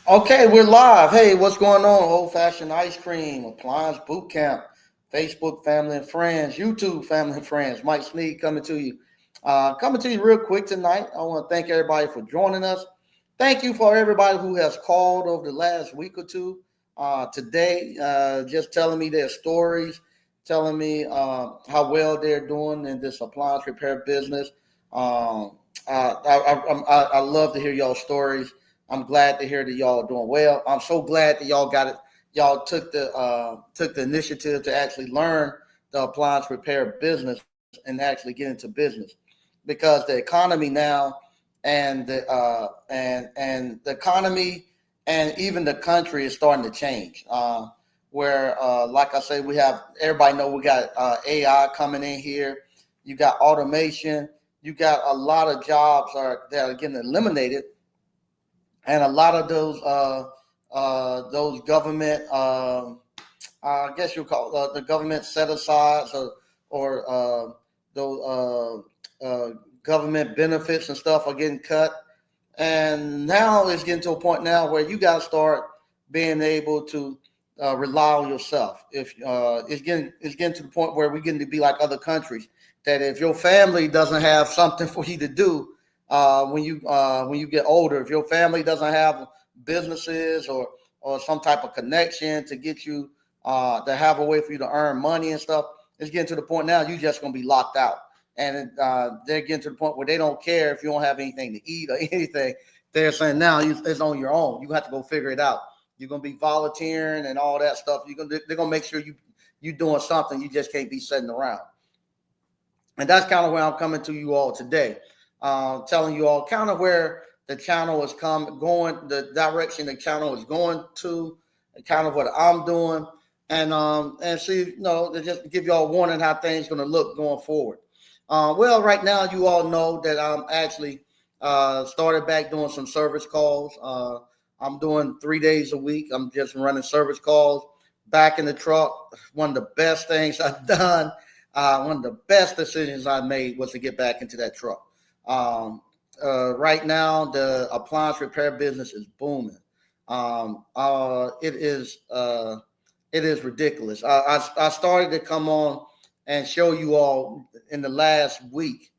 Okay, we're live. Hey, what's going on? Old fashioned ice cream, appliance boot camp, Facebook family and friends, YouTube family and friends. Mike Sneed coming to you. Coming to you real quick tonight. I want to thank everybody for joining us. Thank you for everybody who has called over the last week or two. Today, just telling me their stories, telling me how well they're doing in this appliance repair business. I love to hear y'all stories. I'm glad to hear that y'all are doing well. I'm so glad that y'all got it. Y'all took the initiative to actually learn the appliance repair business and actually get into business, because the economy now and the economy and even the country is starting to change. Where like I say, we have everybody know we got AI coming in here. You got automation. You got a lot of jobs that are getting eliminated, and a lot of those government, I guess you call the government set asides, or those government benefits and stuff are getting cut. And now it's getting to a point now where you got to start being able to rely on yourself. If it's getting to the point where we're getting to be like other countries, that if your family doesn't have something for you to do when you get older, if your family doesn't have businesses or some type of connection to get you to have a way for you to earn money and stuff, it's getting to the point now you just gonna be locked out. And they're getting to the point where they don't care if you don't have anything to eat or anything. They're saying now it's on your own. You have to go figure it out. You're gonna be volunteering and all that stuff. They're gonna make sure you doing something. You just can't be sitting around. And that's kind of where I'm coming to you all today, telling you all kind of where the channel is going, the direction the channel is going to, and kind of what I'm doing, and see, to just give y'all a warning how things going to look going forward. Well, right now you all know that I'm actually started back doing some service calls. I'm doing 3 days a week. I'm just running service calls back in the truck. One of the best things I've done, one of the best decisions I made was to get back into that truck. Right now, the appliance repair business is booming. It is ridiculous. I started to come on and show you all in the last week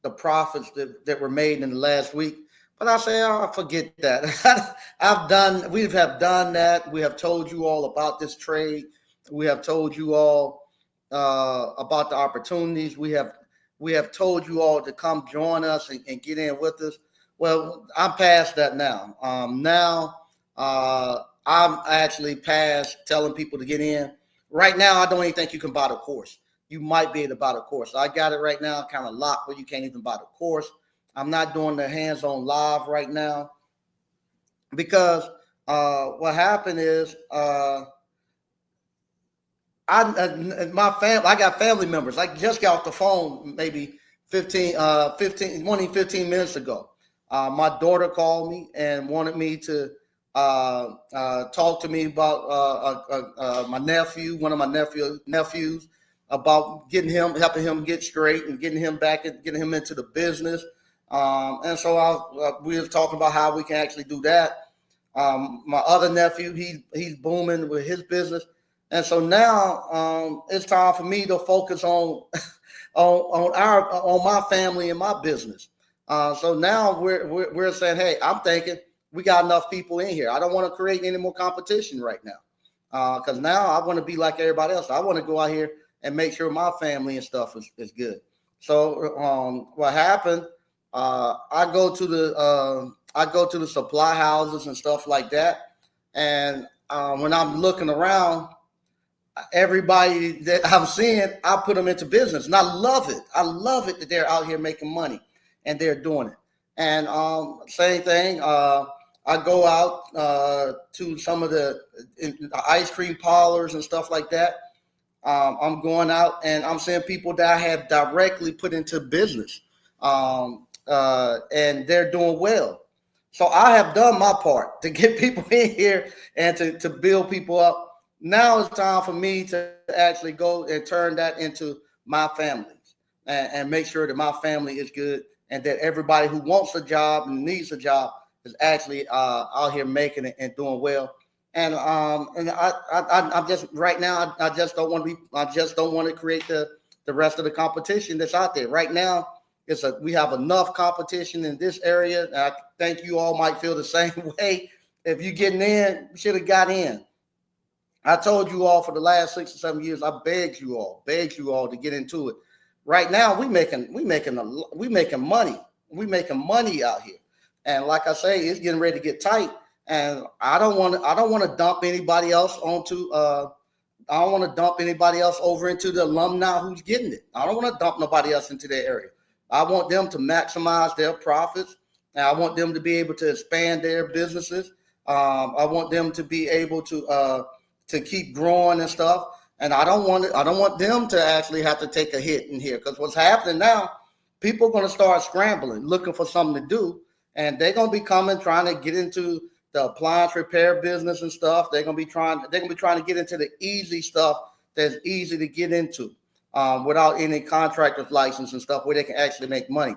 the profits that were made in the last week. But I say, oh, forget that. We have done that. We have told you all about this trade. We have told you all about the opportunities. We have told you all to come join us and get in with us. Well, I'm past that now. Now I'm actually past telling people to get in. Right now, I don't even think you can buy the course. You might be able to buy the course. I got it right now, kind of locked where you can't even buy the course. I'm not doing the hands-on live right now because what happened is I got family members. I just got off the phone maybe 15 minutes ago. My daughter called me and wanted me to talk to me about my nephew, one of my nephews, about helping him get straight and getting him back and getting him into the business. And so we were talking about how we can actually do that. My other nephew, he's booming with his business. And so now it's time for me to focus on on my family and my business. So now we're saying, hey, I'm thinking we got enough people in here. I don't want to create any more competition right now, because now I want to be like everybody else. I want to go out here and make sure my family and stuff is good. So what happened? I go to the supply houses and stuff like that, and when I'm looking around, everybody that I'm seeing, I put them into business, and I love it. I love it that they're out here making money and they're doing it. And same thing. I go out to some of the ice cream parlors and stuff like that. I'm going out and I'm seeing people that I have directly put into business, and they're doing well. So I have done my part to get people in here and to build people up. Now it's time for me to actually go and turn that into my family, and make sure that my family is good and that everybody who wants a job and needs a job is actually out here making it and doing well. And I'm just right now. I just don't want to be. I just don't want to create the rest of the competition that's out there right now. We have enough competition in this area. And I think you all might feel the same way. If you're getting in, you should have got in. I told you all for the last 6 or 7 years, I begged you all to get into it. Right now, we making money. We making money out here. And like I say, it's getting ready to get tight. And I don't want to dump anybody else onto I don't want to dump anybody else over into the alumni who's getting it. I don't want to dump nobody else into their area. I want them to maximize their profits. And I want them to be able to expand their businesses. I want them to be able to keep growing and stuff. And I don't want them to actually have to take a hit in here, because what's happening now, people are going to start scrambling, looking for something to do, and they're going to be trying to get into the appliance repair business and stuff. They're going to be trying to get into the easy stuff that's easy to get into without any contractor's license and stuff, where they can actually make money.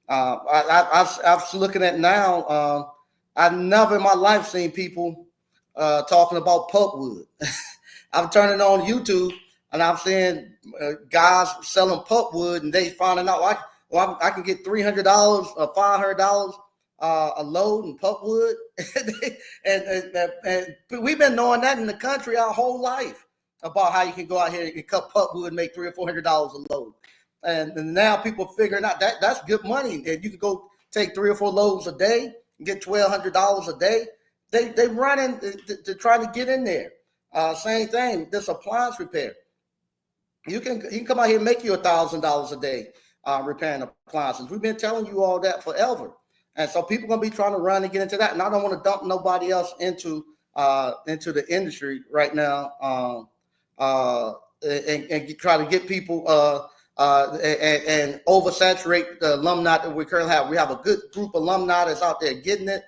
I'm looking at now. I've never in my life seen people talking about pulpwood. I'm turning on YouTube and I'm seeing guys selling pulpwood, and they finding out I can get $300 or $500 a load in pulpwood. and we've been knowing that in the country our whole life, about how you can go out here and cut pulpwood and make $300 or $400 a load. And now people are figuring out that's good money. And you can go take 3 or 4 loads a day and get $1,200 a day. They running to try to get in there. Same thing, this appliance repair. You can come out here and make you $1,000 a day repairing appliances. We've been telling you all that forever. And so people are going to be trying to run and get into that. And I don't want to dump nobody else into the industry right now and try to get people and oversaturate the alumni that we currently have. We have a good group of alumni that's out there getting it.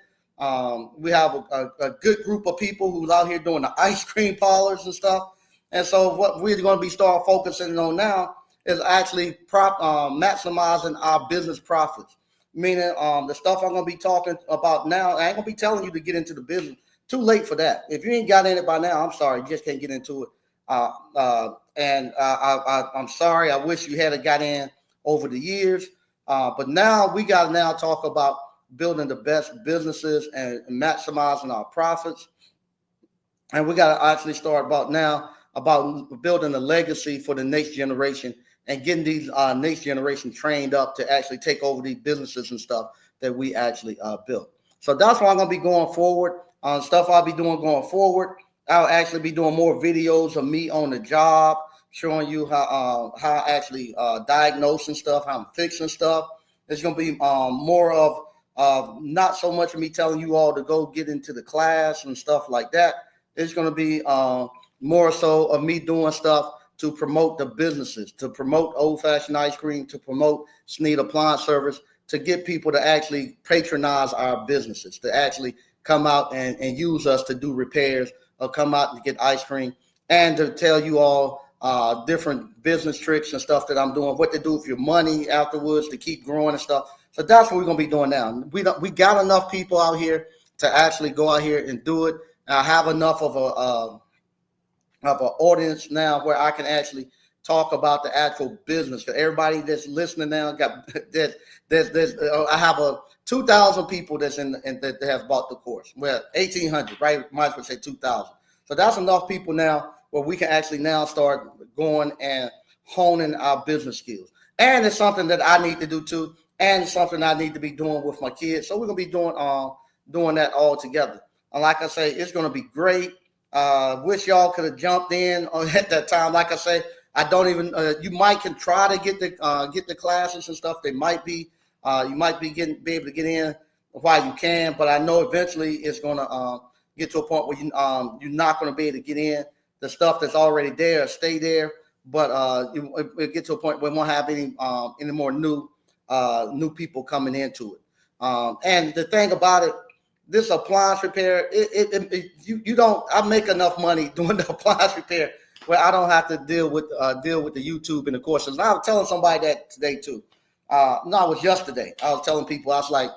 We have a good group of people who's out here doing the ice cream parlors and stuff. And so what we're going to be start focusing on now is actually maximizing our business profits. Meaning the stuff I'm going to be talking about now, I ain't going to be telling you to get into the business. Too late for that. If you ain't got in it by now, I'm sorry, you just can't get into it. And I'm sorry. I wish you had got in over the years. But now we got to talk about building the best businesses and maximizing our profits. And we got to actually start about building a legacy for the next generation and getting these next generation trained up to actually take over these businesses and stuff that we actually built. So that's why I'm going to be going forward. Stuff I'll be doing going forward. I'll actually be doing more videos of me on the job, showing you how I actually diagnose and stuff, how I'm fixing stuff. It's going to be more of not so much of me telling you all to go get into the class and stuff like that. It's going to be more so of me doing stuff to promote the businesses, to promote Old Fashioned Ice Cream, to promote Sneed Appliance Service, to get people to actually patronize our businesses, to actually come out and use us to do repairs, or come out and get ice cream, and to tell you all different business tricks and stuff that I'm doing, what to do with your money afterwards to keep growing and stuff. So that's what we're going to be doing now. We got enough people out here to actually go out here and do it. I have enough of an audience now where I can actually talk about the actual business. For everybody that's listening now, I have 2,000 people that have bought the course. Well, 1,800, right? Might as well say 2,000. So that's enough people now where we can actually now start going and honing our business skills. And it's something that I need to do too. And it's something I need to be doing with my kids. So we're going to be doing that all together. And like I say, it's going to be great. Wish y'all could have jumped in at that time. Like I say, I don't even. You might can try to get the classes and stuff. They might be. You might be able to get in while you can. But I know eventually it's going to get to a point where you're not going to be able to get in. The stuff that's already there, stay there. But it get to a point where we won't have any more new people coming into it. And the thing about it, this appliance repair, you don't. I make enough money doing the appliance repair where I don't have to deal with the YouTube and the courses. And I was telling somebody that today too. No, it was yesterday. I was telling people, I was like,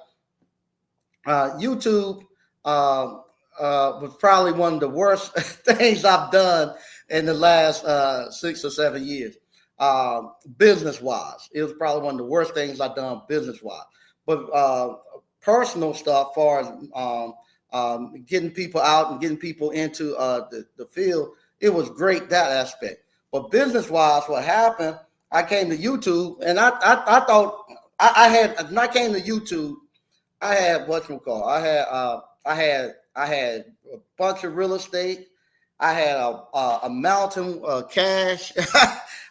YouTube was probably one of the worst things I've done in the last 6 or 7 years. Business wise, it was probably one of the worst things I've done business wise. But personal stuff, far as getting people out and getting people into the field, it was great that aspect. But business wise, what happened? I came to YouTube, and I thought I had when I came to YouTube, I had what you call I had a bunch of real estate. I had a mountain cash.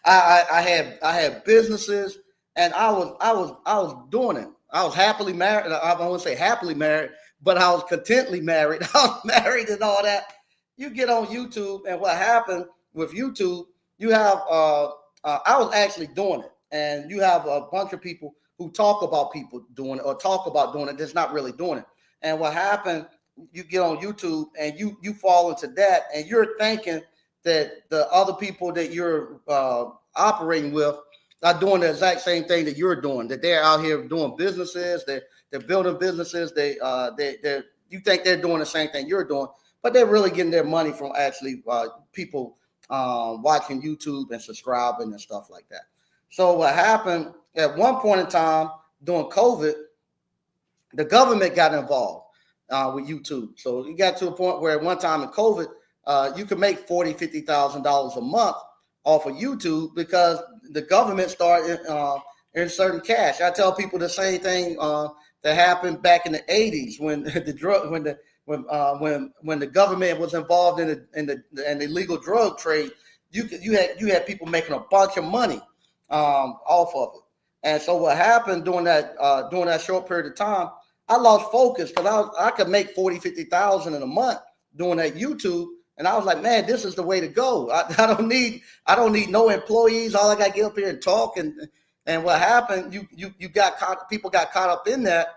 I had businesses, and I was doing it. I was happily married. I won't say happily married, but I was contently married. I was married and all that. You get on YouTube, and what happened with YouTube? You have I was actually doing it, and you have a bunch of people who talk about people doing it or talk about doing it that's not really doing it. And what happened? You get on YouTube and you fall into that, and you're thinking that the other people that you're operating with are doing the exact same thing that you're doing. That they're out here doing businesses, they're building businesses. They you think they're doing the same thing you're doing, but they're really getting their money from actually people watching YouTube and subscribing and stuff like that. So what happened at one point in time during COVID, the government got involved with YouTube. So it got to a point where at one time in COVID, you could make $40,000, $50,000 a month off of YouTube because the government started inserting cash. I tell people the same thing that happened back in the 80s when when the government was involved in the illegal drug trade. You had people making a bunch of money off of it. And so what happened during that short period of time, I lost focus because I could make 40, 50,000 in a month doing that YouTube. And I was like, man, this is the way to go. I don't need no employees. All I got to get up here and talk. And what happened, people got caught up in that.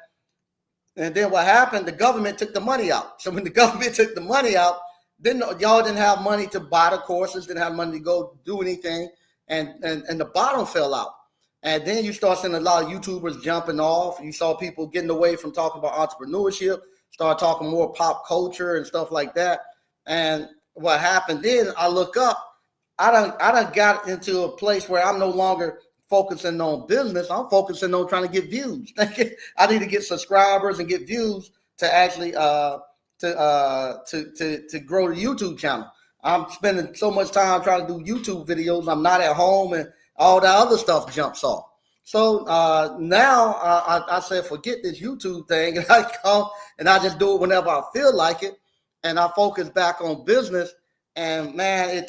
And then what happened, the government took the money out. So when the government took the money out, then y'all didn't have money to buy the courses, didn't have money to go do anything. And the bottom fell out. And then you start seeing a lot of YouTubers jumping off. You saw people getting away from talking about entrepreneurship, start talking more pop culture and stuff like that. And what happened then, I look up, I done got into a place where I'm no longer focusing on business. I'm focusing on trying to get views. I need to get subscribers and get views to actually to grow the YouTube channel. I'm spending so much time trying to do YouTube videos. I'm not at home, and all that other stuff jumps off. So now I said, forget this YouTube thing, and I come and I just do it whenever I feel like it, and I focus back on business. And man,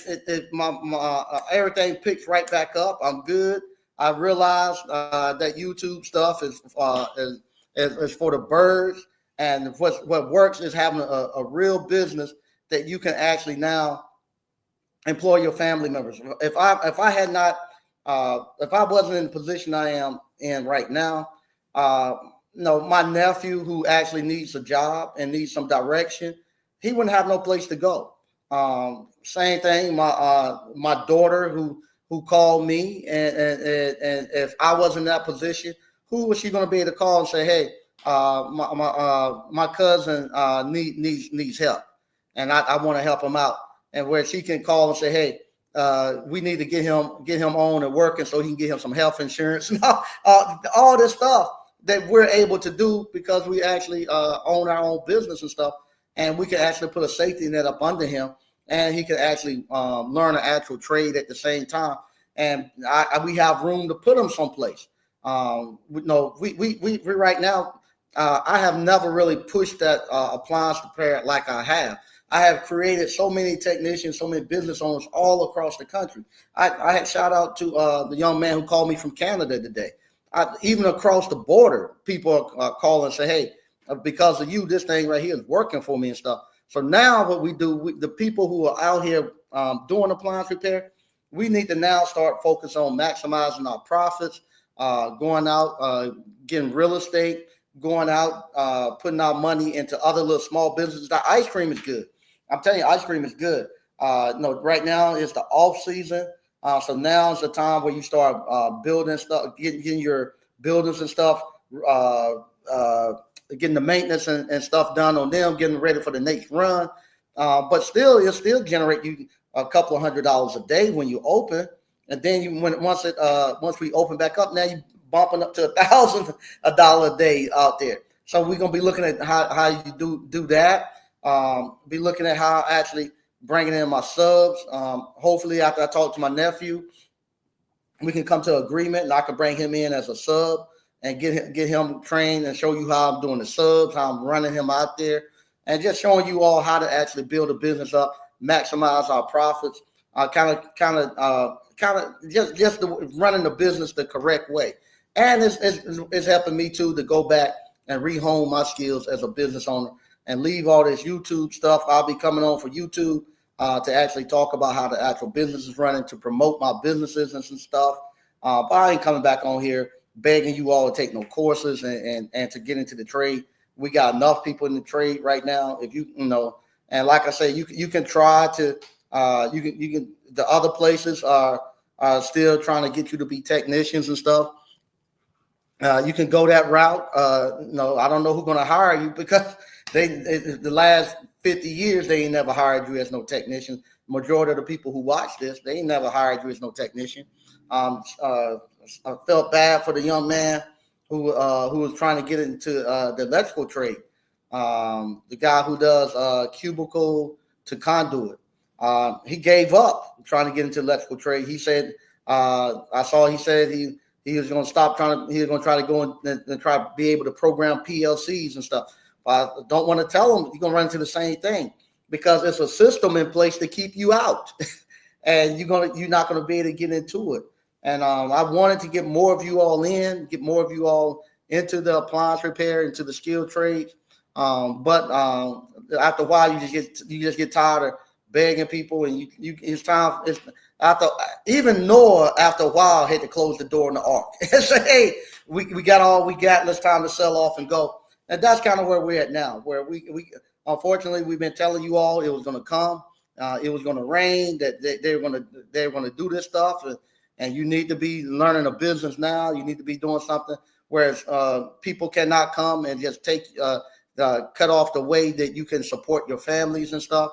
my everything picks right back up. I'm good. I realized that YouTube stuff is for the birds, and what works is having a real business that you can actually now employ your family members. If I had not if I wasn't in the position I am in right now, my nephew who actually needs a job and needs some direction, he wouldn't have no place to go. Same thing, my daughter who called me, and if I wasn't in that position, who was she going to be able to call and say, hey, my cousin needs help, and I want to help him out, and where she can call and say, hey, we need to get him on and working so he can get him some health insurance and all this stuff that we're able to do because we actually own our own business and stuff, and we can actually put a safety net up under him, and he can actually learn an actual trade at the same time. And we have room to put him someplace. We right now, I have never really pushed that appliance repair like I have. I have created so many technicians, so many business owners all across the country. I had shout out to the young man who called me from Canada today. Even across the border, people are calling and say, hey, because of you, this thing right here is working for me and stuff. So now what we do, the people who are out here doing appliance repair, we need to now start focus on maximizing our profits, going out, getting real estate, going out, putting our money into other little small businesses. The ice cream is good. I'm telling you, ice cream is good. Right now is the off season. So now is the time where you start building stuff, getting your buildings and stuff getting the maintenance and stuff done on them, getting ready for the next run. But still, it'll still generate you a couple of $100 a day when you open. And then once we open back up, now you bumping up to $1,000 a day out there. So we're gonna be looking at how you do that. Be looking at how actually bringing in my subs. Hopefully, after I talk to my nephew, we can come to an agreement, and I can bring him in as a sub and get him trained and show you how I'm doing the subs, how I'm running him out there, and just showing you all how to actually build a business up, maximize our profits, kind of just running the business the correct way. And it's helping me too to go back and rehome my skills as a business owner and leave all this YouTube stuff. I'll be coming on for YouTube to actually talk about how the actual business is running, to promote my businesses and some stuff. But I ain't coming back on here begging you all to take no courses and to get into the trade. We got enough people in the trade right now. If you know, and like I say, you can try to you can the other places are still trying to get you to be technicians and stuff. You can go that route. No, I don't know who's going to hire you, because the last 50 years, they ain't never hired you as no technician. Majority of the people who watch this, they ain't never hired you as no technician. I felt bad for the young man who was trying to get into the electrical trade. The guy who does cubicle to conduit. He gave up trying to get into electrical trade. He said, he said he was going to stop trying to, he was going to try to go and try to be able to program PLCs and stuff. I don't want to tell him you're going to run into the same thing, because it's a system in place to keep you out and you're not going to be able to get into it. And I wanted to get more of you all in, get more of you all into the appliance repair, into the skilled trades. But after a while, you just get tired of begging people, and it's time. It's after even Noah, after a while, had to close the door in the ark and say, "Hey, we got all we got. Let's time to sell off and go." And that's kind of where we're at now. Where we unfortunately, we've been telling you all it was going to come. It was going to rain. That they're going to do this stuff, and you need to be learning a business now. You need to be doing something. Whereas people cannot come and just cut off the way that you can support your families and stuff.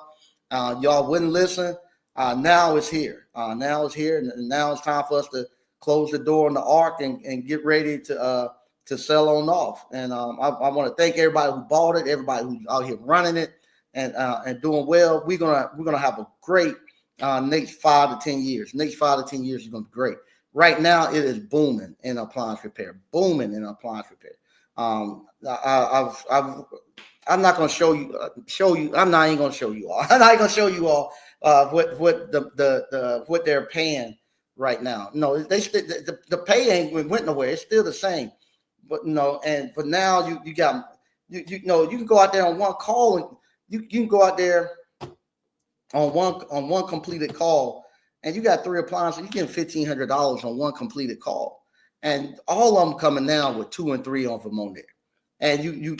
Y'all wouldn't listen. Now it's here. Now it's here, and now it's time for us to close the door on the ark and get ready to sell on off. And I want to thank everybody who bought it, everybody who's out here running it and doing well. We're gonna have a great next 5 to 10 years. Next 5 to 10 years is gonna be great. Right now, it is booming in appliance repair. Booming in appliance repair. I'm not going to show you. I'm not even going to show you all. I'm not going to show you all what they're paying right now. No, the pay ain't went nowhere. It's still the same. But no, but now you can go out there on one call, and you can go out there on one completed call, and you got 3 appliances. You get $1,500 on one completed call, and all of them coming down with 2 and 3 of them on there. And you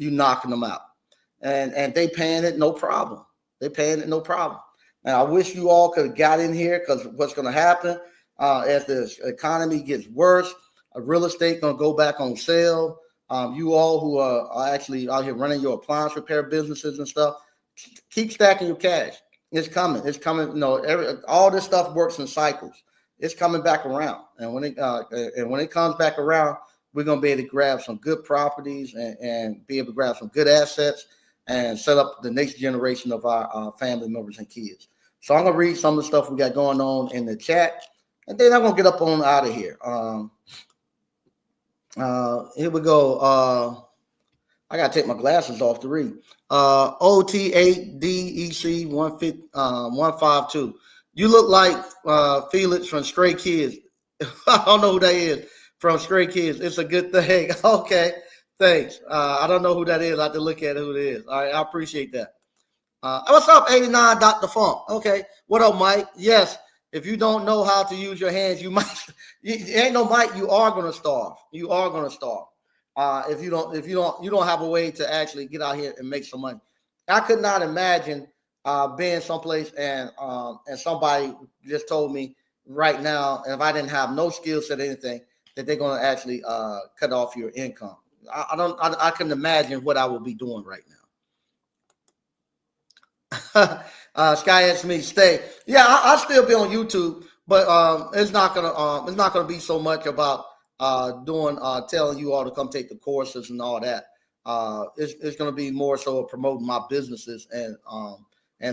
knocking them out, and they paying it no problem. They paying it no problem. And I wish you all could have got in here, because what's going to happen as the economy gets worse, real estate going to go back on sale. You all who are actually out here running your appliance repair businesses and stuff, keep stacking your cash. It's coming. It's coming. All this stuff works in cycles. It's coming back around, and when it comes back around, we're going to be able to grab some good properties and be able to grab some good assets and set up the next generation of our family members and kids. So I'm going to read some of the stuff we got going on in the chat, and then I'm going to get up on out of here. Here we go. I got to take my glasses off to read. OT8DEC 152. You look like Felix from Stray Kids. I don't know who that is. From Stray Kids. It's a good thing. Okay. Thanks. I don't know who that is. I have to look at who it is. All right. I appreciate that. What's up, 89 Dr. Funk? Okay. What up, Mike? Yes. If you don't know how to use your hands, you might. Ain't no Mike. You are going to starve. You are going to starve. If you don't have a way to actually get out here and make some money. I could not imagine being someplace and somebody just told me right now, if I didn't have no skill set or anything, that they're going to actually cut off your income. I can imagine what I would be doing right now. Sky asked me to stay. Yeah, I'll still be on YouTube, but it's not gonna be so much about doing telling you all to come take the courses and all that. It's gonna be more so promoting my businesses and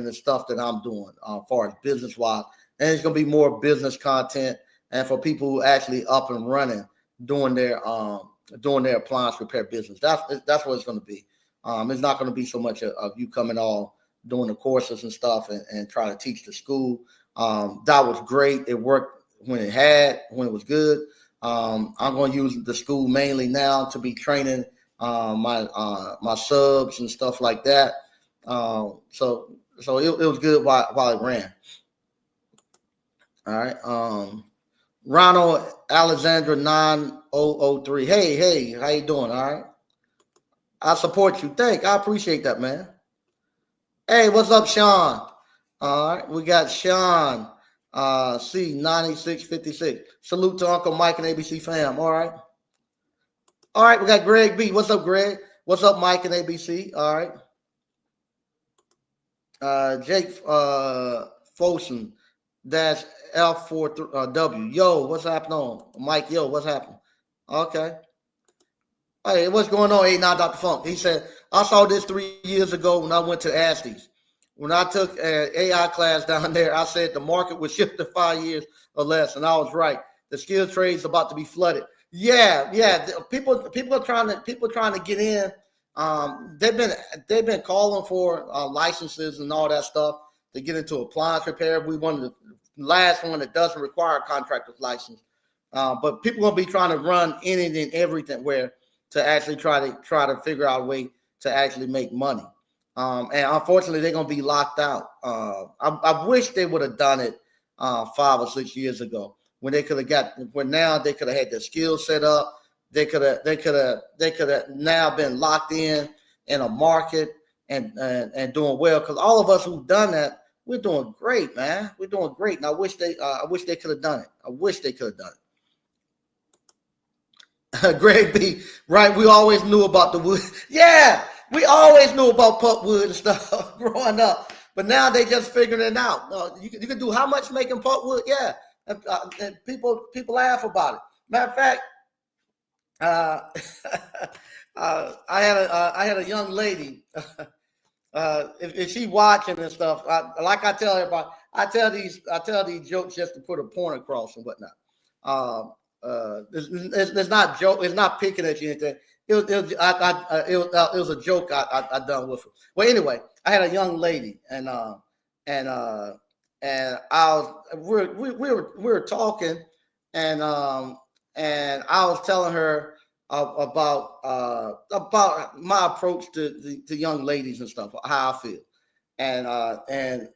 the stuff that I'm doing as far as business wise, and it's gonna be more business content and for people who actually up and running doing their appliance repair business. That's what it's gonna be. It's not gonna be so much of you coming all doing the courses and stuff and trying to teach the school. That was great. It worked when it was good. I'm going to use the school mainly now to be training my subs and stuff like that. So it was good while it ran. All right. Ronald Alexandra 9003. Hey, how you doing? All right. I support you. I appreciate that, man. Hey, what's up, Sean? All right, we got Sean C9656. Salute to Uncle Mike and ABC fam. All right. All right, we got Greg B. What's up, Greg? What's up, Mike and ABC? All right. Jake Fosun dash L4W. Yo, what's happening? Mike, yo, what's happening? Okay. Hey, what's going on? Hey, now Dr. Funk. He said, I saw this 3 years ago when I went to ASTE's. When I took an AI class down there, I said the market would shift to 5 years or less, and I was right. The skilled trades about to be flooded. Yeah. People are trying to get in. They've been calling for licenses and all that stuff to get into appliance repair. We wanted the last one that doesn't require a contractor's license, but people will be trying to run anything and everything where to actually try to figure out a way to actually make money. And unfortunately, they're going to be locked out. I wish they would have done it 5 or 6 years ago when they could have now they could have had their skills set up. They could have now been locked in a market and doing well. Because all of us who've done that, we're doing great, man. We're doing great. And I wish they could have done it. I wish they could have done it. Greg B. Right, we always knew about the wood. Yeah, we always knew about pulpwood and stuff growing up, but now they just figuring it out. You can do how much making pulpwood? Yeah, and people laugh about it. Matter of fact, I had a young lady. If she watching and stuff, like I tell everybody, I tell these jokes just to put a point across and whatnot. It's not joke. It's not picking at you anything. It was a joke I done with her. Well, anyway, I had a young lady, and I was we were talking, and I was telling her about my approach to young ladies and stuff, how I feel, and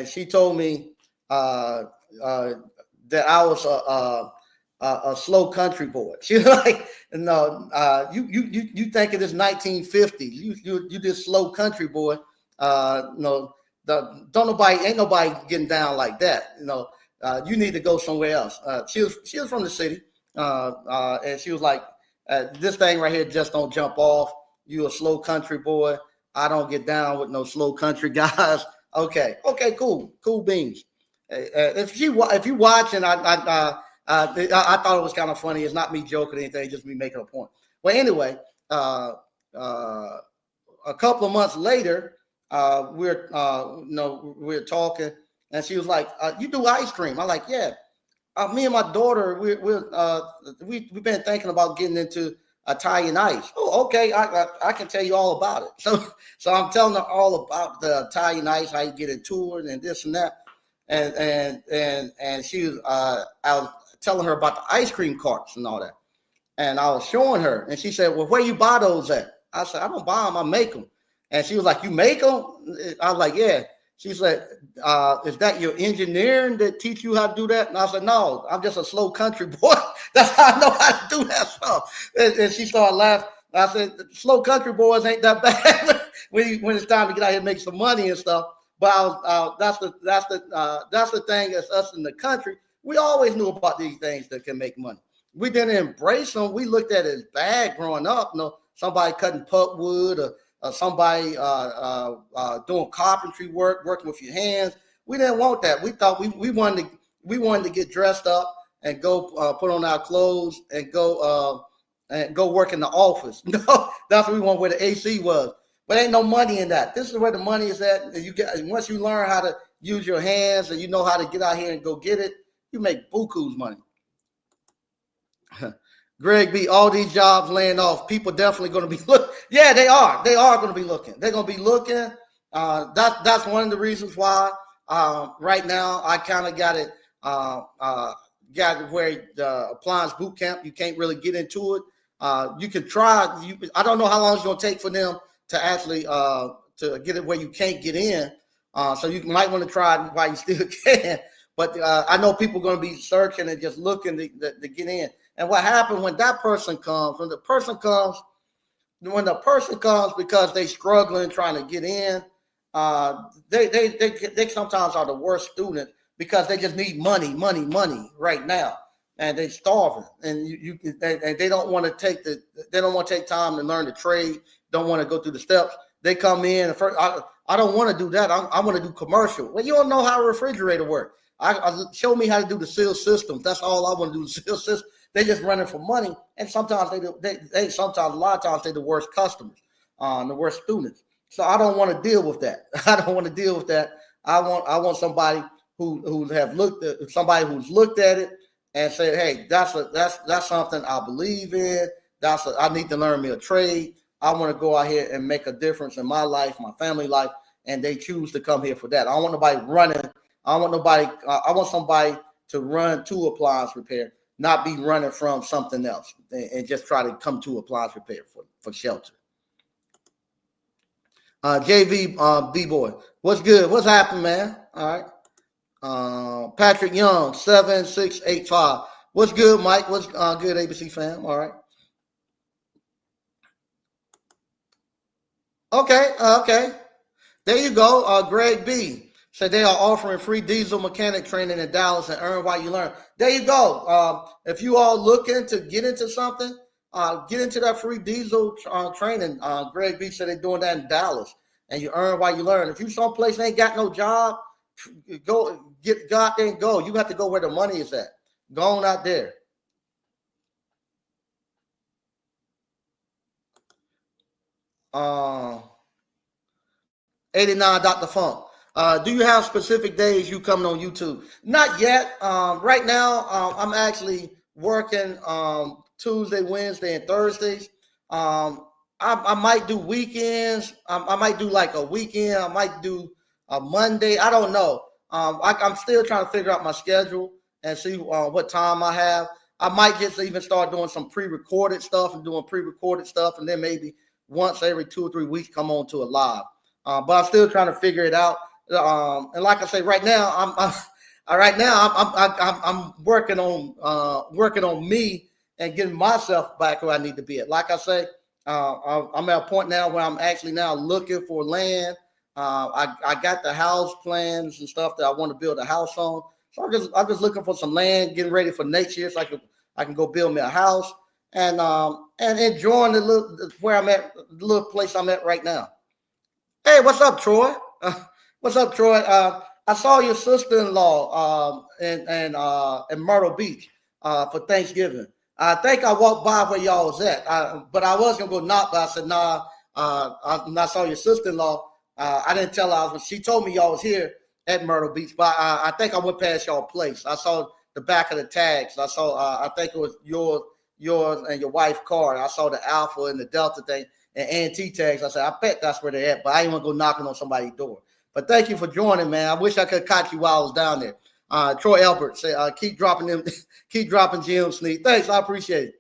she told me that I was a slow country boy. She was like, no, you think it is 1950? You this slow country boy. No, ain't nobody getting down like that. You need to go somewhere else. She was from the city, and she was like, this thing right here just don't jump off. You a slow country boy. I don't get down with no slow country guys. Okay, cool beans. If you watch and I thought it was kind of funny. It's not me joking or anything, just me making a point. Well, anyway, a couple of months later, we're talking, and she was like, "You do ice cream?" I'm like, "Yeah." Me and my daughter, we've been thinking about getting into Italian ice. Oh, okay. I can tell you all about it. So I'm telling her all about the Italian ice, how you get into it, and this and that, and she was I was telling her about the ice cream carts and all that. And I was showing her, and she said, well, where you buy those at? I said, I don't buy them, I make them. And she was like, you make them? I was like, yeah. She said, is that your engineering that teach you how to do that? And I said, no, I'm just a slow country boy. That's how I know how to do that stuff. And she started laughing. I said, slow country boys ain't that bad when it's time to get out here and make some money and stuff. But that's the thing, as us in the country, we always knew about these things that can make money. we didn't embrace them. We looked at it as bad growing up. You know, somebody cutting pulpwood or somebody doing carpentry work, working with your hands. We didn't want that. We thought we wanted to get dressed up and go put on our clothes and go work in the office. No, that's what we want, where the AC was. But ain't no money in that. This is where the money is at. And you get, once you learn how to use your hands and you know how to get out here and go get it, you make buku's money. Greg B, all these jobs laying off, people definitely going to be looking. Yeah, they are. They are going to be looking. They're going to be looking. That's one of the reasons why right now I kind of got it where the appliance boot camp, you can't really get into it. You can try. I don't know how long it's going to take for them to actually to get it where you can't get in. So you might want to try it while you still can. But I know people are going to be searching and just looking to get in. And what happened when that person comes, when the person comes because they struggling trying to get in, they sometimes are the worst students because they just need money right now, and they starving, and they don't want to take time to learn the trade, don't want to go through the steps. They come in first. I don't want to do that. I want to do commercial. Well, you don't know how a refrigerator works. Show me how to do the seal systems. That's all I want to do. The seal system. They just running for money, and sometimes a lot of times they're the worst customers, the worst students. So I don't want to deal with that. I want somebody who's looked at it and said, hey, that's something I believe in. I need to learn me a trade. I want to go out here and make a difference in my life, my family life, and they choose to come here for that. I don't want nobody running. I want somebody to run to appliance repair, not be running from something else and just try to come to appliance repair for shelter. JV B-Boy, what's good? What's happening, man? All right. Patrick Young, 7685. What's good, Mike? What's good, ABC fam? All right. Okay. There you go. Greg B said they are offering free diesel mechanic training in Dallas and earn while you learn. There you go. If you all looking to get into something, get into that free diesel training. Greg B said they're doing that in Dallas, and you earn while you learn. If you someplace ain't got no job, go out there and go. You have to go where the money is at. Go on out there. Uh, 89 Dr. Funk. Do you have specific days you coming on YouTube? Not yet. Right now, I'm actually working Tuesday, Wednesday, and Thursdays. I might do weekends. I might do like a weekend. I might do a Monday. I don't know. I'm still trying to figure out my schedule and see what time I have. I might just even start doing some pre-recorded stuff and and then maybe once every 2 or 3 weeks come on to a live. But I'm still trying to figure it out. And like I say, right now, I'm working on me and getting myself back where I need to be at. Like I say, I'm at a point now where I'm actually now looking for land. I got the house plans and stuff that I want to build a house on. So I'm just looking for some land, getting ready for next year, so I can go build me a house and enjoying the little place I'm at right now. Hey, what's up, Troy? What's up, Troy? I saw your sister-in-law in Myrtle Beach for Thanksgiving. I think I walked by where y'all was at, but I was gonna go knock, but I said nah. I saw your sister-in-law. I didn't tell her. She told me y'all was here at Myrtle Beach, but I think I went past y'all place. I saw the back of the tags. I saw. I think it was yours and your wife's car. I saw the Alpha and the Delta thing and ANT tags. I said, I bet that's where they're at, but I didn't want to go knocking on somebody's door. But thank you for joining, man. I wish I could have caught you while I was down there. Troy Albert said, keep dropping them, keep dropping gems, Sneak. Thanks, I appreciate it.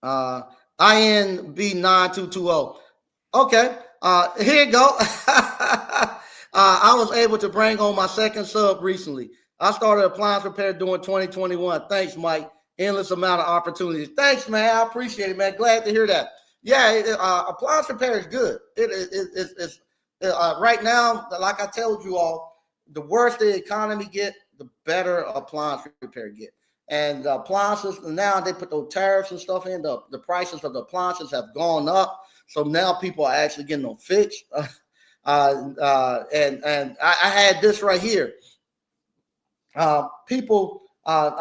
INB9220. Okay, here you go. I was able to bring on my second sub recently. I started appliance repair during 2021. Thanks, Mike. Endless amount of opportunities. Thanks, man. I appreciate it, man. Glad to hear that. Yeah, appliance repair is good. It's right now, like I told you all, the worse the economy get, the better appliance repair get. And the appliances, now they put those tariffs and stuff in. The prices of the appliances have gone up. So now people are actually getting them fixed. And I had this right here. I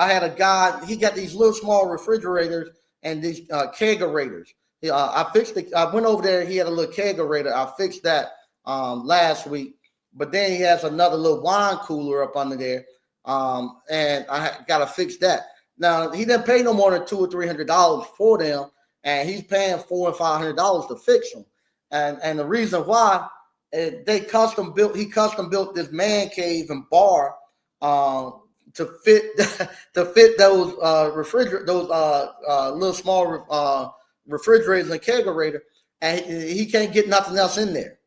had a guy, he got these little small refrigerators and these kegerators. I fixed it. I went over there. He had a little kegerator. I fixed that last week. But then he has another little wine cooler up under there. And I got to fix that. Now, he didn't pay no more than $200 or $300 for them. And he's paying $400 and $500 to fix them. And the reason why, he custom built this man cave and bar to fit those little small refrigerators and kegerator, and he can't get nothing else in there.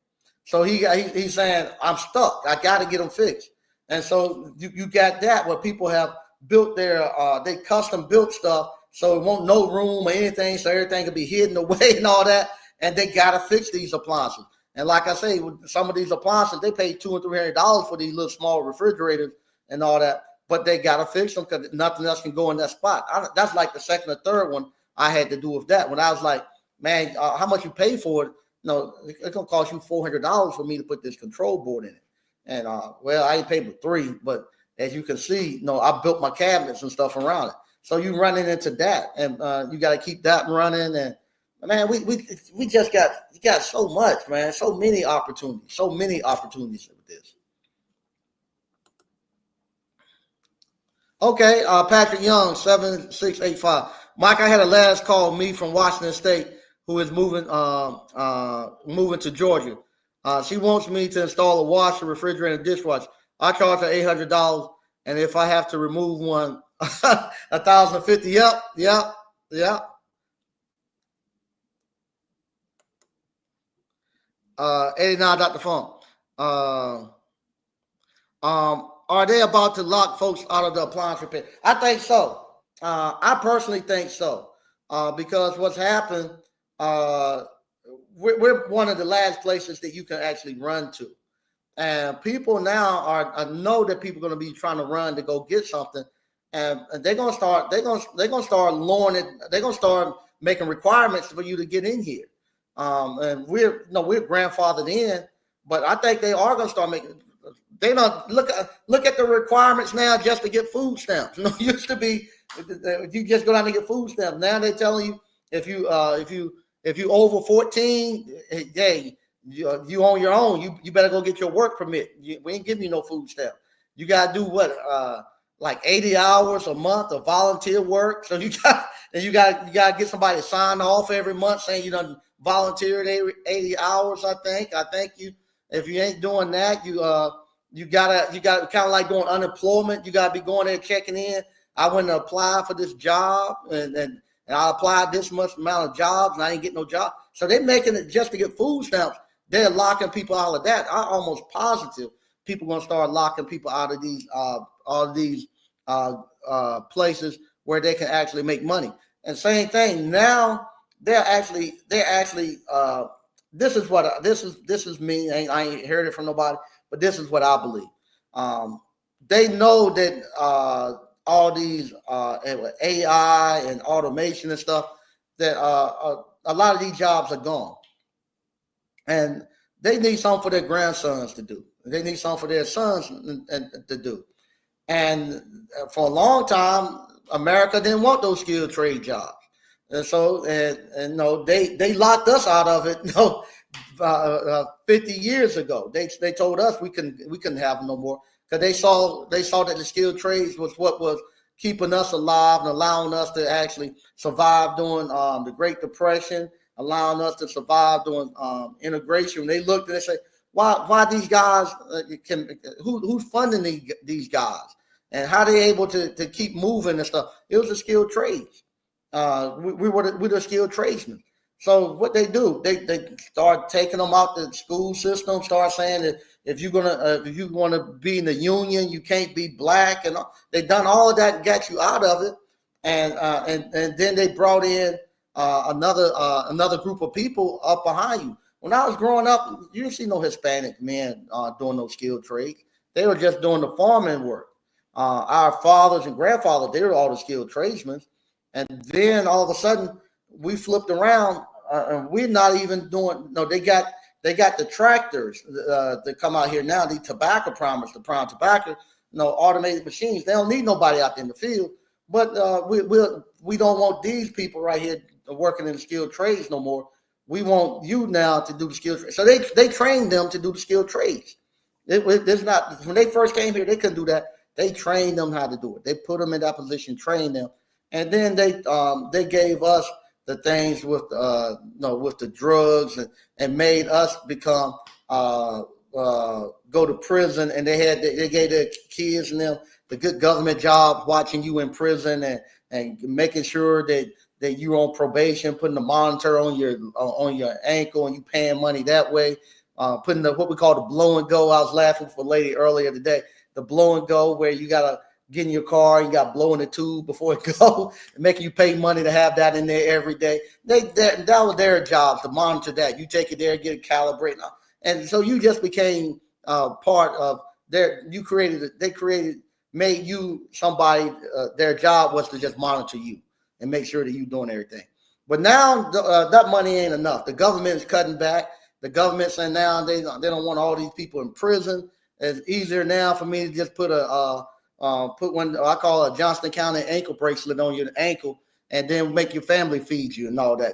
So he's saying, I'm stuck. I got to get them fixed. And so you got that where people have built they custom built stuff, so it won't no room or anything, so everything can be hidden away and all that. And they got to fix these appliances. And like I say, with some of these appliances, they pay $200 and $300 for these little small refrigerators and all that, but they got to fix them because nothing else can go in that spot. That's like the second or third one I had to do with that. When I was like, man, how much you pay for it? No, it's going to cost you $400 for me to put this control board in it. And, well, I ain't paid but $3, but as you can see, I built my cabinets and stuff around it. So you running into that, and you got to keep that running. And man, we just got so much, man, so many opportunities with this. Okay, Patrick Young, 7685. Mike, I had a last call, me from Washington State, who is moving to Georgia. She wants me to install a washer, refrigerator, and dishwasher. I charge her $800, and if I have to remove one, $1,050. Yep. 89 Dr. Funk. Are they about to lock folks out of the appliance repair? I think so. I personally think so. Because what's happened, we're one of the last places that you can actually run to. And people now I know that people are going to be trying to run to go get something. And they're going to start lowering it. They're going to start making requirements for you to get in here. And we're grandfathered in, but I think they are going to start making. They don't look at the requirements now just to get food stamps. It used to be you just go down and get food stamps. Now they're telling you if you over 14, hey, you on your own. You better go get your work permit. We ain't giving you no food stamp. You gotta do what like 80 hours a month of volunteer work. So you got to get somebody to sign off every month saying you done volunteered 80 hours. I think you, if you ain't doing that, you gotta kind of like doing unemployment. You gotta be going there checking in. I went to apply for this job and I applied this much amount of jobs and I ain't getting no job. So they're making it just to get food stamps. They're locking people out of that. I'm almost positive people gonna start locking people out of these places where they can actually make money. And same thing now, they're actually this is me. I ain't heard it from nobody, but this is what I believe. They know that all these AI and automation and stuff, that a lot of these jobs are gone, and they need something for their grandsons to do. They need something for their sons to do. And for a long time, America didn't want those skilled trade jobs, and so they locked us out of it. 50 years ago, they told us we couldn't have them no more because they saw that the skilled trades was what was keeping us alive and allowing us to actually survive during the Great Depression, allowing us to survive during integration. They looked and they said, why these guys who's funding these guys and how they able to keep moving and stuff? It was the skilled trades. We're the skilled tradesmen. So what they do, they start taking them out the school system, start saying that if you want to be in the union, you can't be black, and they done all of that and got you out of it, and then they brought in another group of people up behind you. When I was growing up, you didn't see no Hispanic men doing no skilled trades. They were just doing the farming work. Our fathers and grandfathers, they were all the skilled tradesmen. And then all of a sudden, we flipped around, and we're not even doing. No, they got the tractors that come out here now. The tobacco primers, the prime tobacco, automated machines. They don't need nobody out there in the field. But we don't want these people right here working in the skilled trades no more. We want you now to do the skilled trades. So they trained them to do the skilled trades. There's not, when they first came here, they couldn't do that. They trained them how to do it. They put them in that position, trained them, and then they gave us the things with with the drugs, and made us become go to prison. And they gave their kids and them the good government job, watching you in prison, and making sure that you're on probation, putting a monitor on your ankle, and you paying money that way. Putting what we call the blow and go. I was laughing for a lady earlier today. The blow and go, where you gotta get in your car, you got blow in the tube before it go, making you pay money to have that in there every day. That was their jobs, to monitor that. You take it there, get it calibrated, and so you just became part of their. Made you somebody. Their job was to just monitor you and make sure that you're doing everything. But now that money ain't enough. The government is cutting back. The government saying now they don't want all these people in prison. It's easier now for me to just put one I call a Johnston County ankle bracelet on your ankle, and then make your family feed you and all that.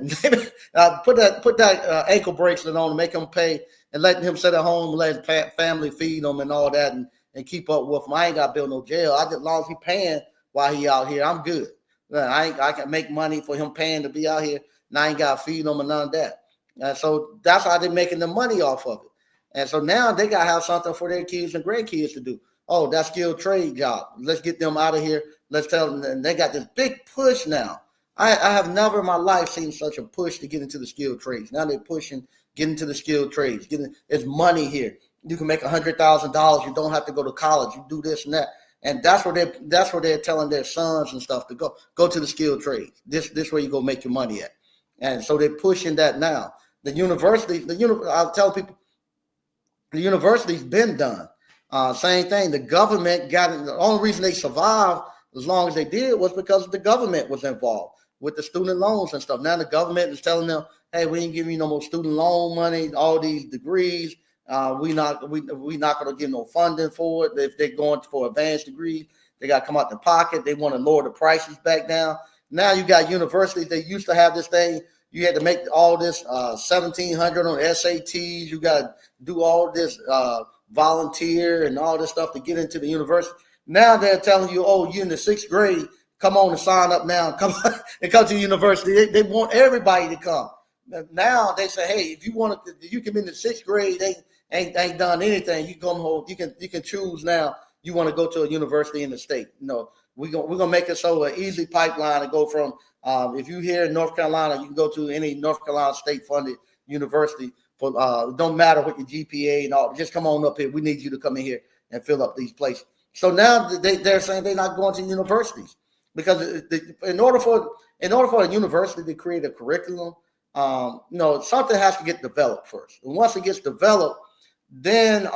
Put that ankle bracelet on and make them pay, and letting him sit at home and let his family feed them and all that, and keep up with him. I ain't got to build no jail. As long as he paying while he out here, I'm good. I can make money for him paying to be out here, and I ain't got to feed them and none of that. So that's how they're making the money off of it. And so now they got to have something for their kids and grandkids to do. Oh, that skilled trade job. Let's get them out of here. Let's tell them. And they got this big push now. I have never in my life seen such a push to get into the skilled trades. Now they're pushing, get into the skilled trades. It's money here. You can make $100,000. You don't have to go to college. You do this and that. And that's where they're telling their sons and stuff to go to the skilled trades. This where you go make your money at. And so they're pushing that now. The university, I'll tell people, the university's been done. Same thing. The government got it. The only reason they survived as long as they did was because the government was involved with the student loans and stuff. Now the government is telling them, hey, we ain't giving you no more student loan money, all these degrees. We not going to give no funding for it. If they're going for advanced degrees, they got to come out their pocket. They want to lower the prices back down. Now you got universities. They used to have this thing. You had to make all this 1,700 on SATs. You got to do all this volunteer and all this stuff to get into the university. Now they're telling you, oh, you're in the 6th grade. Come on and sign up now. Come to the university. They want everybody to come. Now they say, hey, if you want to, you can be in the 6th grade. They ain't done anything. You come home. You can choose now. You want to go to a university in the state. We're gonna make it so an easy pipeline to go from. If you here in North Carolina, you can go to any North Carolina state-funded university. For don't matter what your GPA and all. Just come on up here. We need you to come in here and fill up these places. So now they're saying they're not going to universities because in order for a university to create a curriculum, something has to get developed first. And once it gets developed, then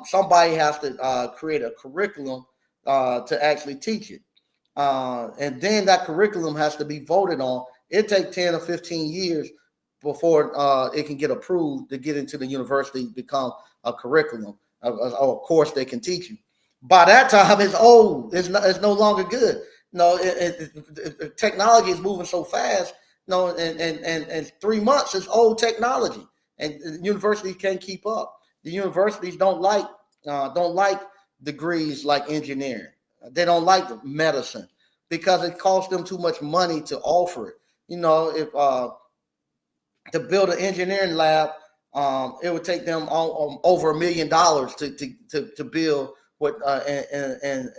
somebody has to create a curriculum to actually teach it. And then that curriculum has to be voted on. It takes 10 or 15 years before it can get approved to get into the university, become a curriculum, a course they can teach you. By that time, it's old. It's no longer good. Technology is moving so fast. And 3 months is old technology, and universities can't keep up. The universities don't like degrees like engineering. They don't like medicine because it costs them too much money to offer it. If to build an engineering lab, it would take them over $1 million to build what and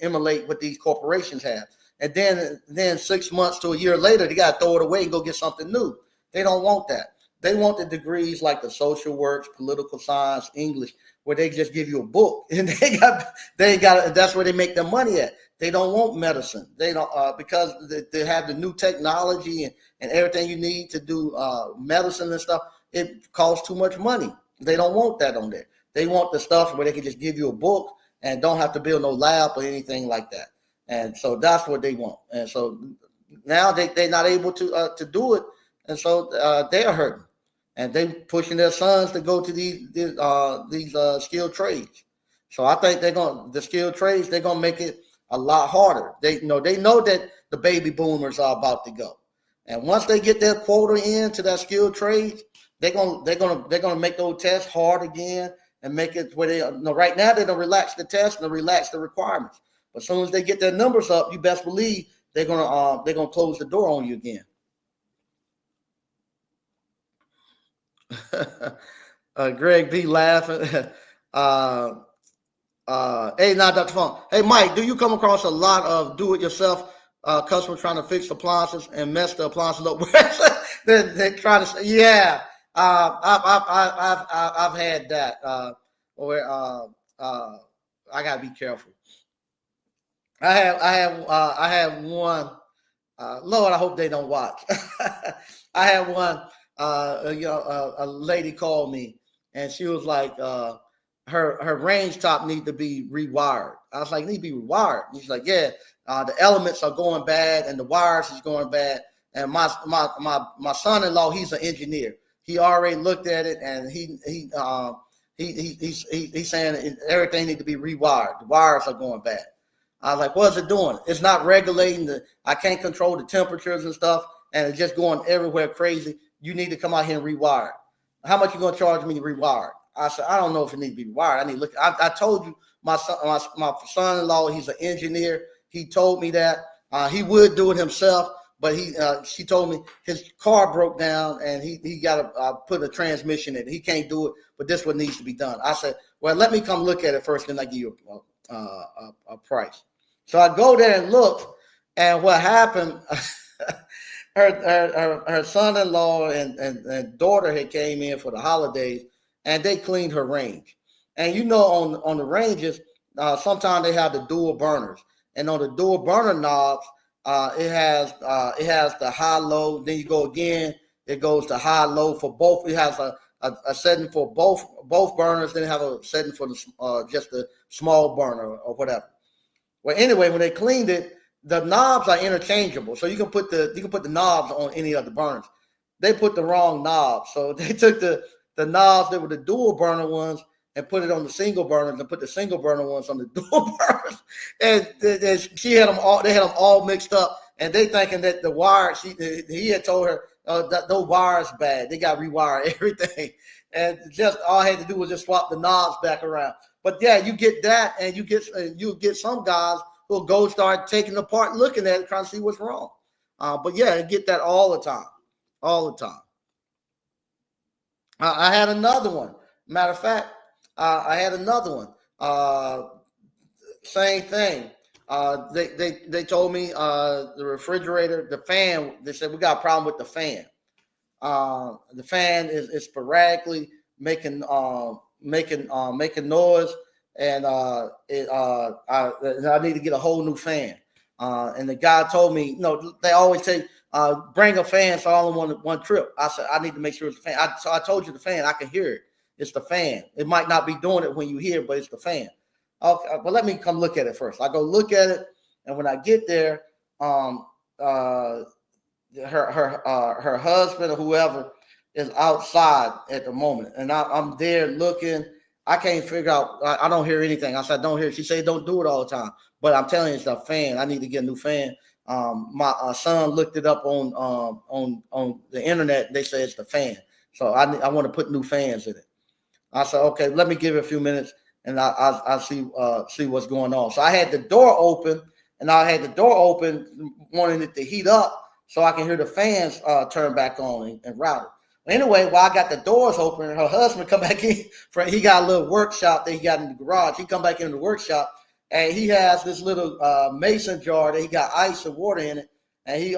emulate what these corporations have. And then 6 months to a year later, they got to throw it away and go get something new. They don't want that. They want the degrees like the social works, political science, English, where they just give you a book, and they got. That's where they make their money at. They don't want medicine. They don't because they have the new technology and everything you need to do medicine and stuff. It costs too much money. They don't want that on there. They want the stuff where they can just give you a book and don't have to build no lab or anything like that. And so that's what they want. And so now they're not able to do it, and so they're hurting, and they pushing their sons to go to these skilled trades. So I think the skilled trades, they're gonna make it a lot harder. They know that the baby boomers are about to go, and once they get their quota into that skilled trades, they're gonna make those tests hard again and make it where they right now they're gonna relax the tests and relax the requirements. But as soon as they get their numbers up, you best believe they're gonna close the door on you again. Greg B laughing. Hey, now Dr. Funk. Hey, Mike, do you come across a lot of do-it-yourself customers trying to fix appliances and mess the appliances up? They're trying to say, yeah. I've had that. Where I gotta be careful. I have one. Lord, I hope they don't watch. I had one. A lady called me, and she was like, her range top need to be rewired. I was like, need to be rewired. He's like, yeah, the elements are going bad, and the wires is going bad. And my son-in-law, he's an engineer. He already looked at it, and he's saying everything need to be rewired. The wires are going bad. I was like, what is it doing? It's not regulating I can't control the temperatures and stuff, and it's just going everywhere crazy. You need to come out here and rewire it. How much you gonna charge me to rewire it? I said, I don't know if it needs to be rewired. I need to look. I told you my son-in-law, he's an engineer. He told me that he would do it himself, but she told me his car broke down and he got to put a transmission in it. He can't do it, but this one needs to be done. I said, well, let me come look at it first, then I give you a price. So I go there and look, and what happened? her son-in-law and daughter had came in for the holidays, and they cleaned her range. And on the ranges, sometimes they have the dual burners, and on the dual burner knobs, it has the high low. Then you go again, it goes to high low for both. It has a setting for both burners. Then it have a setting for just the small burner or whatever. Well, anyway, when they cleaned it, the knobs are interchangeable, so you can put the knobs on any of the burners. They put the wrong knobs, so they took the knobs that were the dual burner ones and put it on the single burners, and put the single burner ones on the dual burners. And she had them all. They had them all mixed up, and they thinking that the wire. He had told her that those wires bad. They got to rewire everything, and just all I had to do was just swap the knobs back around. But yeah, you get that, and you get some guys who'll go start taking it apart, looking at it, trying to see what's wrong. But yeah, I get that all the time. I had another one. Matter of fact, I had another one. Same thing. They told me the refrigerator, the fan. They said we got a problem with the fan. The fan is sporadically making noise, and I need to get a whole new fan. And the guy told me, they always say, bring a fan so all in one trip. I said, I need to make sure it's the fan. So I told you the fan, I can hear it. It's the fan. It might not be doing it when you hear it, but it's the fan. Okay, but let me come look at it first. I go look at it, and when I get there, her husband or whoever is outside at the moment, and I'm there looking. I can't figure out. I don't hear anything. I said, I don't hear it. She said, don't do it all the time. But I'm telling you, it's a fan. I need to get a new fan. My son looked it up on the internet. They say it's the fan. So I want to put new fans in it. I said, okay, let me give it a few minutes, and I see what's going on. So I had the door open, wanting it to heat up so I can hear the fans turn back on and route it. Anyway, while I got the doors open, her husband come back in. He got a little workshop that he got in the garage. He come back in the workshop, and he has this little mason jar that he got ice and water in it, and he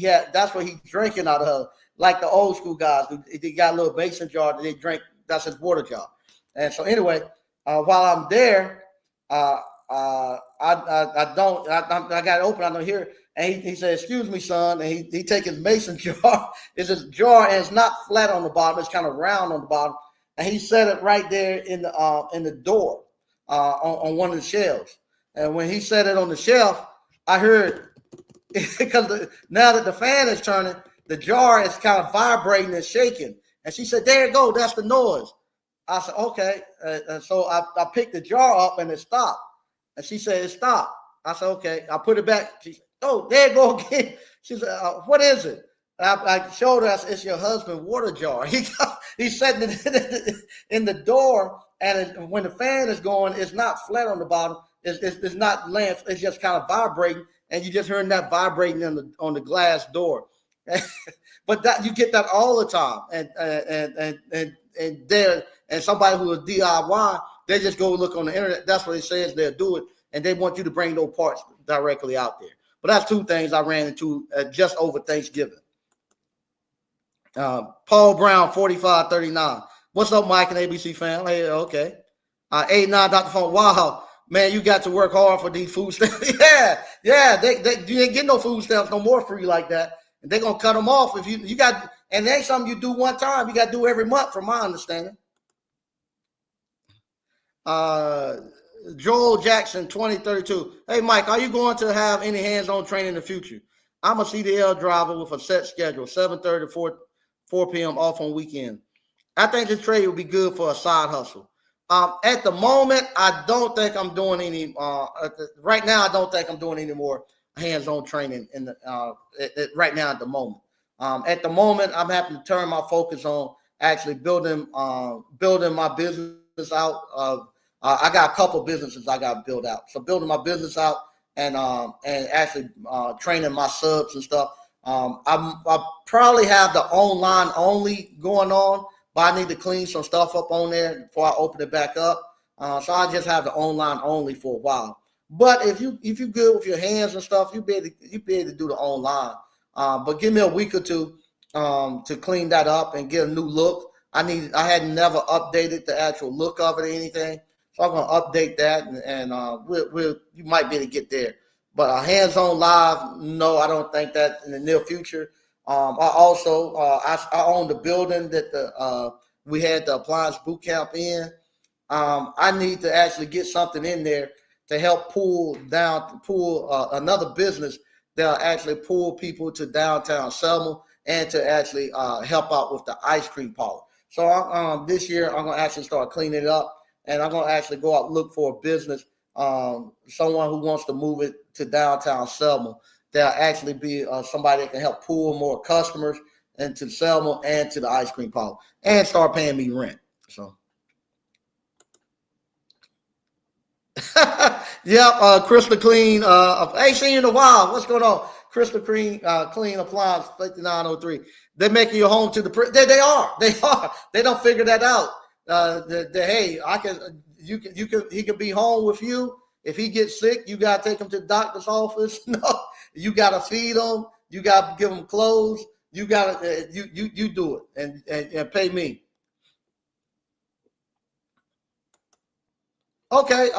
had, that's what he's drinking out of, like the old school guys. They got a little mason jar that they drink. That's his water jar. And so anyway, while I'm there, I got it open. I don't hear it. And he said, excuse me, son. And he take his mason jar. It's a jar, and it's not flat on the bottom. It's kind of round on the bottom. And he set it right there in the door. on one of the shelves. And when he set it on the shelf, I heard because now that the fan is turning, the jar is kind of vibrating and shaking. And she said, "There you go. That's the noise." I said, "Okay." And so I picked the jar up and it stopped. And she said, "It stopped." I said, "Okay." I put it back. She said, "Oh, there you go again." She said, "What is it?" I showed her. I said, "It's your husband's water jar." He's setting it in the door, and when the fan is going, it's not flat on the bottom. It's not laying. It's just kind of vibrating, and you just hearing that vibrating on the glass door. But that you get that all the time, and somebody who is DIY, they just go look on the internet. That's what it says they'll do it, and they want you to bring those parts directly out there. But that's two things I ran into just over Thanksgiving. Paul Brown, 4539. What's up, Mike and ABC fam? Hey, okay. 89 Dr. Funk. Wow, man, you got to work hard for these food stamps. yeah. You ain't getting no food stamps no more free like that. And they're gonna cut them off if you got. And that's something you do one time. You got to do every month, from my understanding. Joel Jackson, 2032. Hey, Mike, are you going to have any hands-on training in the future? I'm a CDL driver with a set schedule, 7:30 to 4 p.m. off on weekend. I think this trade would be good for a side hustle. At the moment, I don't think I'm doing any. Right now, I don't think I'm doing any more hands-on training right now at the moment. At the moment, I'm having to turn my focus on actually building my business out. I got a couple of businesses I got to build out. So building my business out and actually training my subs and stuff. I probably have the online only going on, but I need to clean some stuff up on there before I open it back up. So I just have the online only for a while. But if you good with your hands and stuff, you be able to do the online. But give me a week or two to clean that up and get a new look. I had never updated the actual look of it or anything, so I'm gonna update that and you might be able to get there. But hands-on live, no, I don't think that in the near future. I also I own the building that we had the appliance boot camp in. I need to actually get something in there to help pull another business that'll actually pull people to downtown Selma and to actually help out with the ice cream parlor. So this year I'm gonna actually start cleaning it up, and I'm gonna actually go out and look for a business, someone who wants to move it to downtown Selma. There'll actually be somebody that can help pull more customers into Selma and to the ice cream parlor, and start paying me rent. So. Yep, Crystal Clean. Ain't seen you in a while. What's going on? Crystal Clean Appliance 5903. They're making your home to the they are. They don't figure that out. Hey, he can be home with you. If he gets sick, you gotta take him to the doctor's office. No, you gotta feed him. You gotta give him clothes. You gotta you do it and pay me. Okay,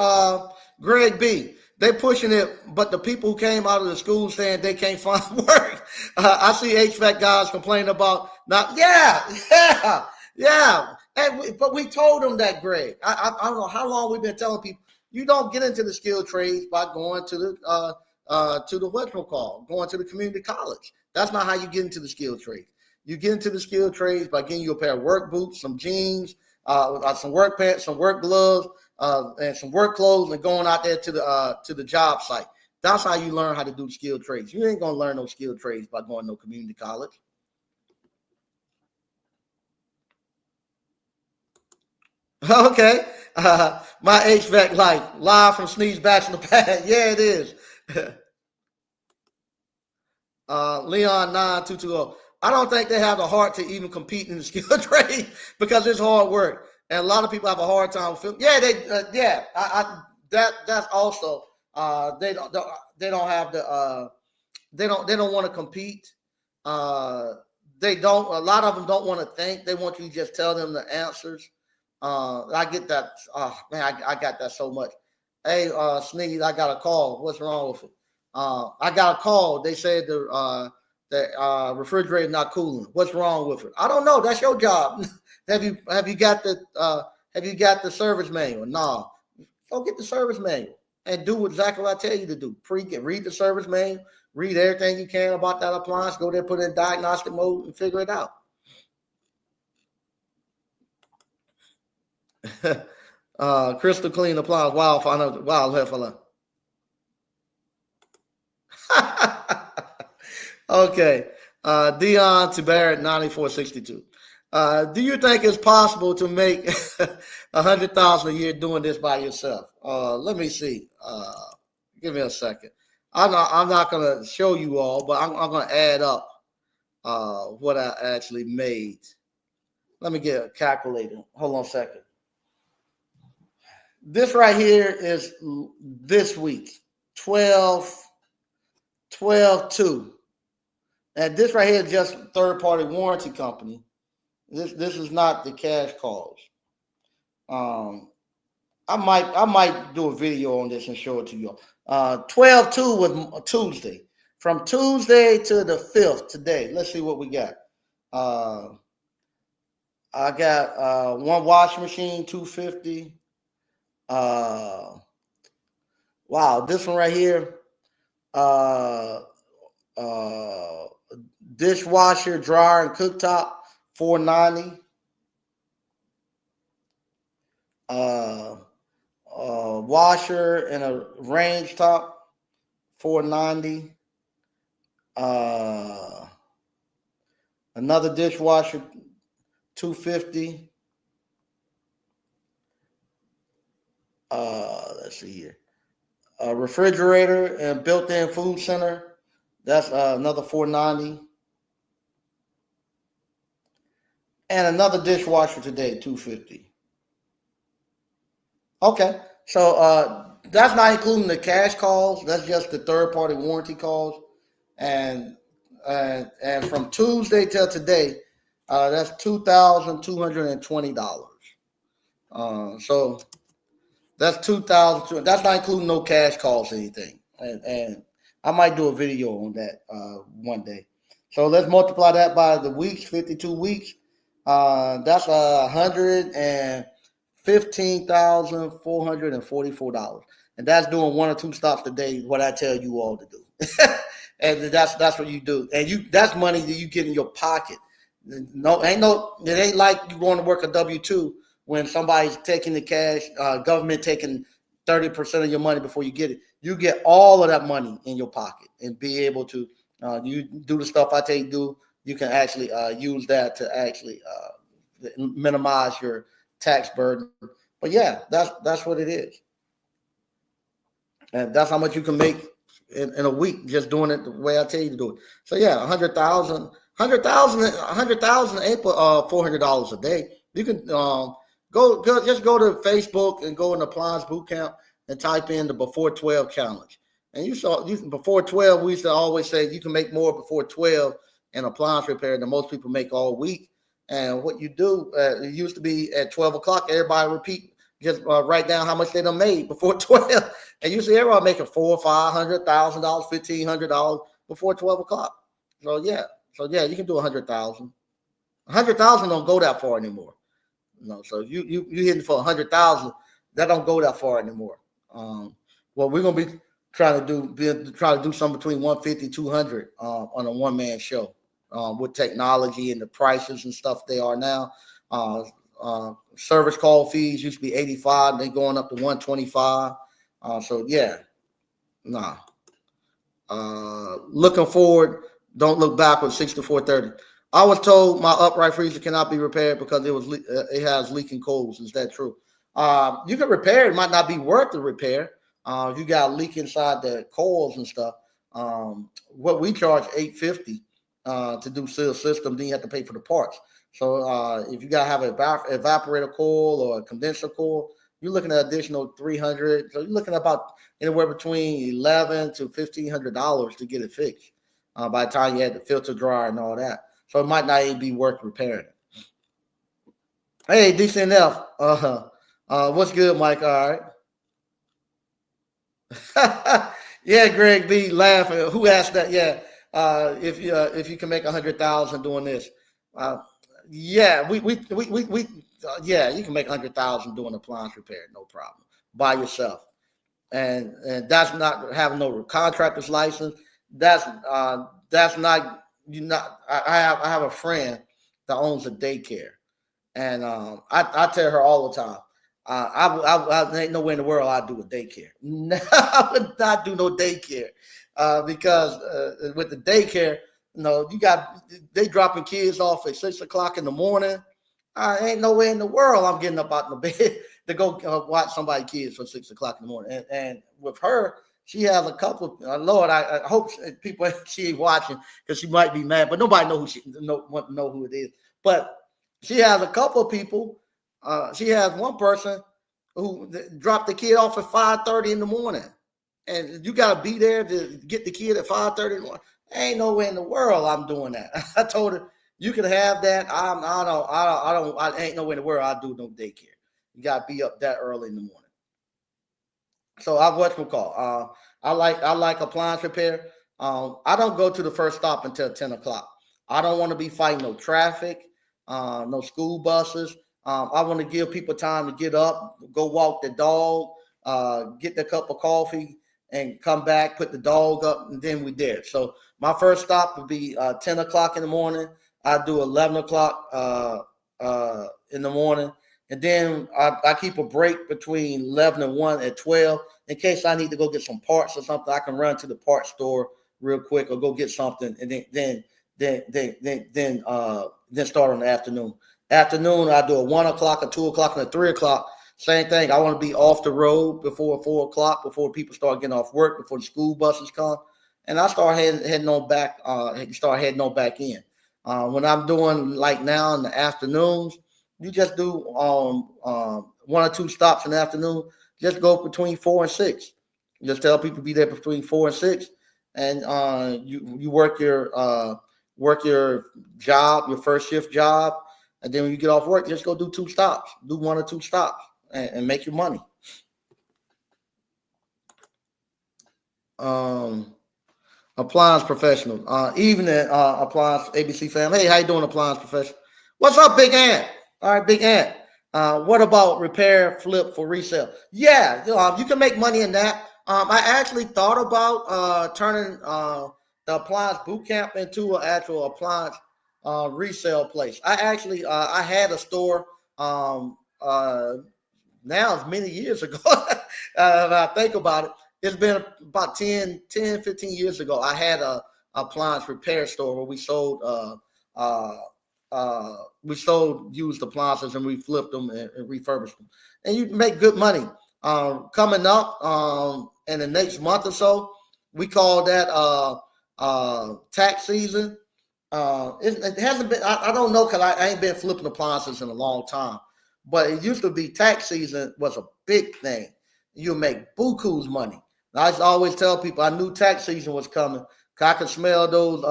Greg B. They pushing it, but the people who came out of the school saying they can't find work. I see HVAC guys complaining about not. Yeah. But we told them that, Greg. I don't know how long we've been telling people you don't get into the skilled trades by going to the going to the community college. That's not how you get into the skilled trades. You get into the skilled trades by getting you a pair of work boots, some jeans, some work pants, some work gloves. And some work clothes, and going out there to the job site. That's how you learn how to do skilled trades. You ain't gonna learn no skilled trades by going to no community college. Okay, my HVAC live from Sneeze Bachelor Pad. Yeah, it is. Leon 9220. I don't think they have the heart to even compete in the skilled trade because it's hard work. And a lot of people have a hard time with. That's also they don't have the they don't want to compete. They don't. A lot of them don't want to think. They want you to just tell them the answers. I get that. Man, I got that so much. Hey, Sneeze, I got a call. What's wrong with it? I got a call. They said the refrigerator not cooling. What's wrong with it? I don't know. That's your job. Have you got the service manual? No. Go get the service manual and do exactly what I tell you to do. Read the service manual, read everything you can about that appliance, go there, put it in diagnostic mode, and figure it out. Crystal clean appliance. Wow, wow, okay. Dion to Barrett, 9462. Do you think it's possible to make 100,000 a year doing this by yourself? Let me see. Give me a second. I'm not going to show you all, but I'm going to add up what I actually made. Let me get a calculator. Hold on a second. This right here is this week, 12/2. And this right here is just third-party warranty company. This is not the cash calls. I might do a video on this and show it to you. 12/2 was Tuesday. From Tuesday to the 5th today. Let's see what we got. I got one washing machine, $250. Wow, this one right here. Dishwasher, dryer, and cooktop, $490. Washer and a range top, $490. Another dishwasher, $250. Let's see here. A refrigerator and built-in food center, that's another $490. And another dishwasher today, $250. Okay, so that's not including the cash calls. That's just the third-party warranty calls. And from Tuesday till today, that's $2,220. So that's $2,000. That's not including no cash calls or anything. And I might do a video on that one day. So let's multiply that by the weeks, 52 weeks. That's $115,444, and that's doing one or two stops a day. What I tell you all to do, and that's what you do, and that's money that you get in your pocket. It ain't like you going to work a W-2 when somebody's taking the cash, government taking 30% of your money before you get it. You get all of that money in your pocket and be able to you do the stuff I tell you to do. You can actually use that to actually minimize your tax burden. But yeah, that's what it is. And that's how much you can make in a week just doing it the way I tell you to do it. So yeah, 100,000 ain't $400 a day. You can go just go to Facebook and go in Appliance Boot Camp and type in the Before 12 challenge. And before 12, we used to always say you can make more before 12 in appliance repair than most people make all week. And what you do, it used to be at 12 o'clock, everybody repeat, just write down how much they done made before 12. And usually everybody making $400,000, $500,000, $1,500 before 12 o'clock. So yeah, you can do 100,000. 100,000 don't go that far anymore. So you hitting for 100,000, that don't go that far anymore. Well, we're gonna be trying to do something between 150, 200 on a one-man show. With technology and the prices and stuff they are now. Service call fees used to be $85, they're going up to $125. So yeah, looking forward, don't look backwards. 6430. I was told my upright freezer cannot be repaired because it has leaking coals. Is that true? You can repair it. It might not be worth the repair. If you got a leak inside the coils and stuff. What we charge $850 to do seal system, then you have to pay for the parts. So if you gotta have an evaporator coil or a condenser coil, you're looking at additional $300. So you're looking at about anywhere between $1,100 to $1,500 to get it fixed. By the time you had the filter dryer and all that, so it might not even be worth repairing it. Hey, DCNF, what's good, Mike? All right. Yeah, Greg B laughing. Who asked that? Yeah. If you can make 100,000 doing this, yeah, you can make 100,000 doing appliance repair, no problem. by yourself. And that's not having no contractor's license. That's not you not. I have a friend that owns a daycare, and I tell her all the time. I ain't nowhere in the world I'd do a daycare. I would not do no daycare because with the daycare, they dropping kids off at 6 o'clock in the morning. Ain't nowhere in the world I'm getting up out of the bed to go watch somebody's kids for 6 o'clock in the morning. And with her, she has a couple. Lord, I hope people she ain't watching because she might be mad, but nobody know who it is. But she has a couple of people. She has one person who dropped the kid off at 5:30 in the morning, and you got to be there to get the kid at 5:30 in the morning. Ain't nowhere in the world I'm doing that. I told her you can have that. I ain't nowhere in the world I'll do no daycare. You got to be up that early in the morning. So I I like appliance repair. I don't go to the first stop until 10 o'clock. I don't want to be fighting no traffic, no school buses. I want to give people time to get up, go walk the dog, get the cup of coffee, and come back, put the dog up, and then we're there. So my first stop would be 10 o'clock in the morning. I do 11 o'clock in the morning. And then I keep a break between 11 and 1 at 12 in case I need to go get some parts or something. I can run to the parts store real quick or go get something, and then start on the afternoon. Afternoon, I do a 1 o'clock, a 2 o'clock, and a 3 o'clock. Same thing. I want to be off the road before 4 o'clock, before people start getting off work, before the school buses come, and I start heading on back. In. When I'm doing like now in the afternoons. You just do 1 or 2 stops in the afternoon. Just go between 4 and 6. Just tell people be there between 4 and 6, and you work your job, your first shift job, and then when you get off work, just go do 2 stops. Do 1 or 2 stops and make your money. Appliance professional. Evening, appliance ABC fam. Hey, how you doing, appliance professional? What's up, Big Ant? All right, Big Ant. What about repair, flip for resale? Yeah, you can make money in that. I actually thought about turning the appliance boot camp into an actual appliance resale place. I had a store now it's many years ago. If I think about it, it's been about 10, 15 years ago. I had a appliance repair store where we sold used appliances and we flipped them and refurbished them, and you make good money. Coming up in the next month or so, we call that tax season. It hasn't been. I don't know because I ain't been flipping appliances in a long time, but it used to be tax season was a big thing. You make buku's money. I used to always tell people I knew tax season was coming. I could smell those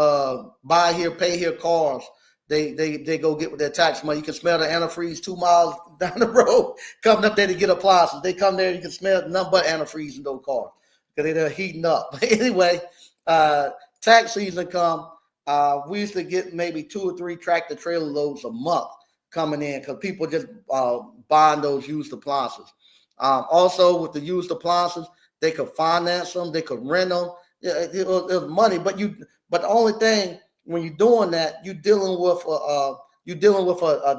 buy here, pay here cars. They go get with their tax money. You can smell the antifreeze 2 miles down the road coming up there to get appliances. They come there, you can smell nothing but antifreeze in those cars because they're heating up. Anyway, tax season come. We used to get maybe 2 or 3 tractor trailer loads a month coming in because people just buying those used appliances. Also, with the used appliances, they could finance them, they could rent them. Yeah, it was money, but the only thing. When you're doing that, you're dealing with a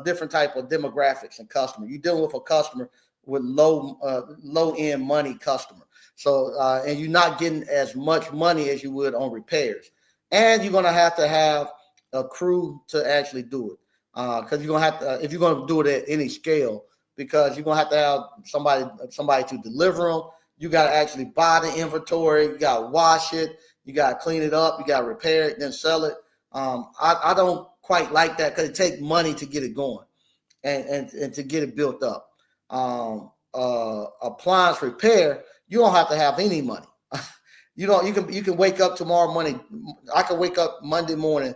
different type of demographics and customer. You're dealing with a customer with low end money customer. So and you're not getting as much money as you would on repairs. And you're gonna have to have a crew to actually do it because you're gonna have to if you're gonna do it at any scale because you're gonna have to have somebody to deliver them. You got to actually buy the inventory. You got to wash it. You got to clean it up. You got to repair it, then sell it. I don't quite like that because it takes money to get it going and to get it built up. Appliance repair, you don't have to have any money. You can wake up tomorrow morning. I can wake up Monday morning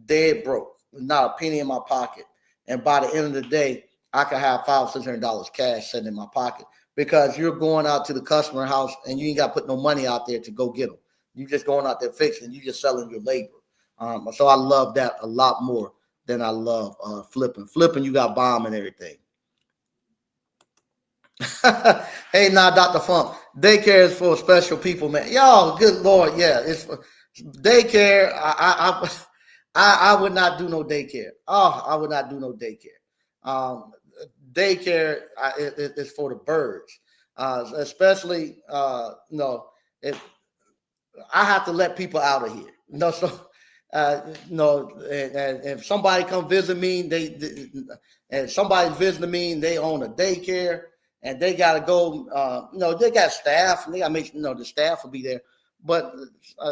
dead broke, not a penny in my pocket. And by the end of the day, I can have $500 or $600 cash sitting in my pocket because you're going out to the customer house and you ain't got to put no money out there to go get them. You're just going out there fixing. You're just selling your labor. So I love that a lot more than I love flipping. Flipping, you got bomb and everything. Hey, now, Dr. Funk, daycare is for special people, man. Y'all, good Lord, yeah, it's for daycare. I would not do no daycare. Oh, I would not do no daycare. Um, Daycare is for the birds, especially if I have to let people out of here. So and if somebody come visit me, and somebody's visiting me, and they own a daycare, and they got to go. They got staff, and they got to make the staff will be there. But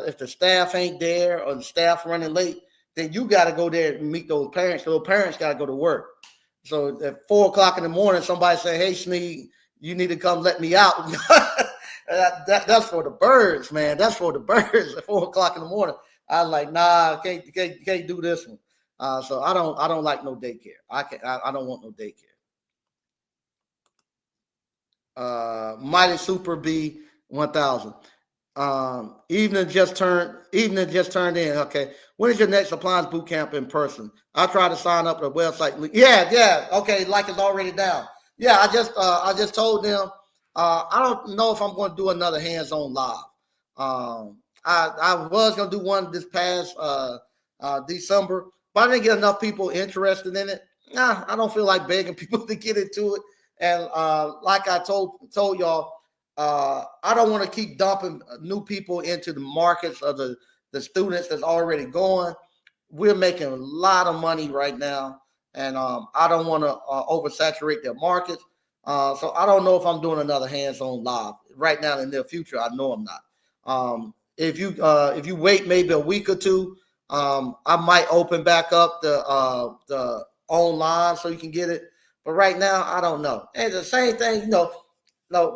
if the staff ain't there or the staff running late, then you got to go there and meet those parents. Those parents got to go to work. So at 4 o'clock in the morning, somebody say, "Hey, Sneed, you need to come let me out." That's for the birds, man. That's for the birds at 4 o'clock in the morning. I was like, nah, can't do this one. So I don't like no daycare. I don't want no daycare. Mighty Super B 1000. Evening just turned in. Okay. When is your next appliance boot camp in person? I try to sign up at the website. Yeah. Okay, like it's already down. Yeah, I just told them I don't know if I'm going to do another hands-on live. I was going to do one this past December, but I didn't get enough people interested in it. Nah, I don't feel like begging people to get into it. And like I told y'all, I don't want to keep dumping new people into the markets of the students that's already going. We're making a lot of money right now, and I don't want to oversaturate their markets. So I don't know if I'm doing another hands-on live right now in the near future. I know I'm not. If you wait maybe a week or two, I might open back up the online so you can get it. But right now, I don't know. And the same thing, no,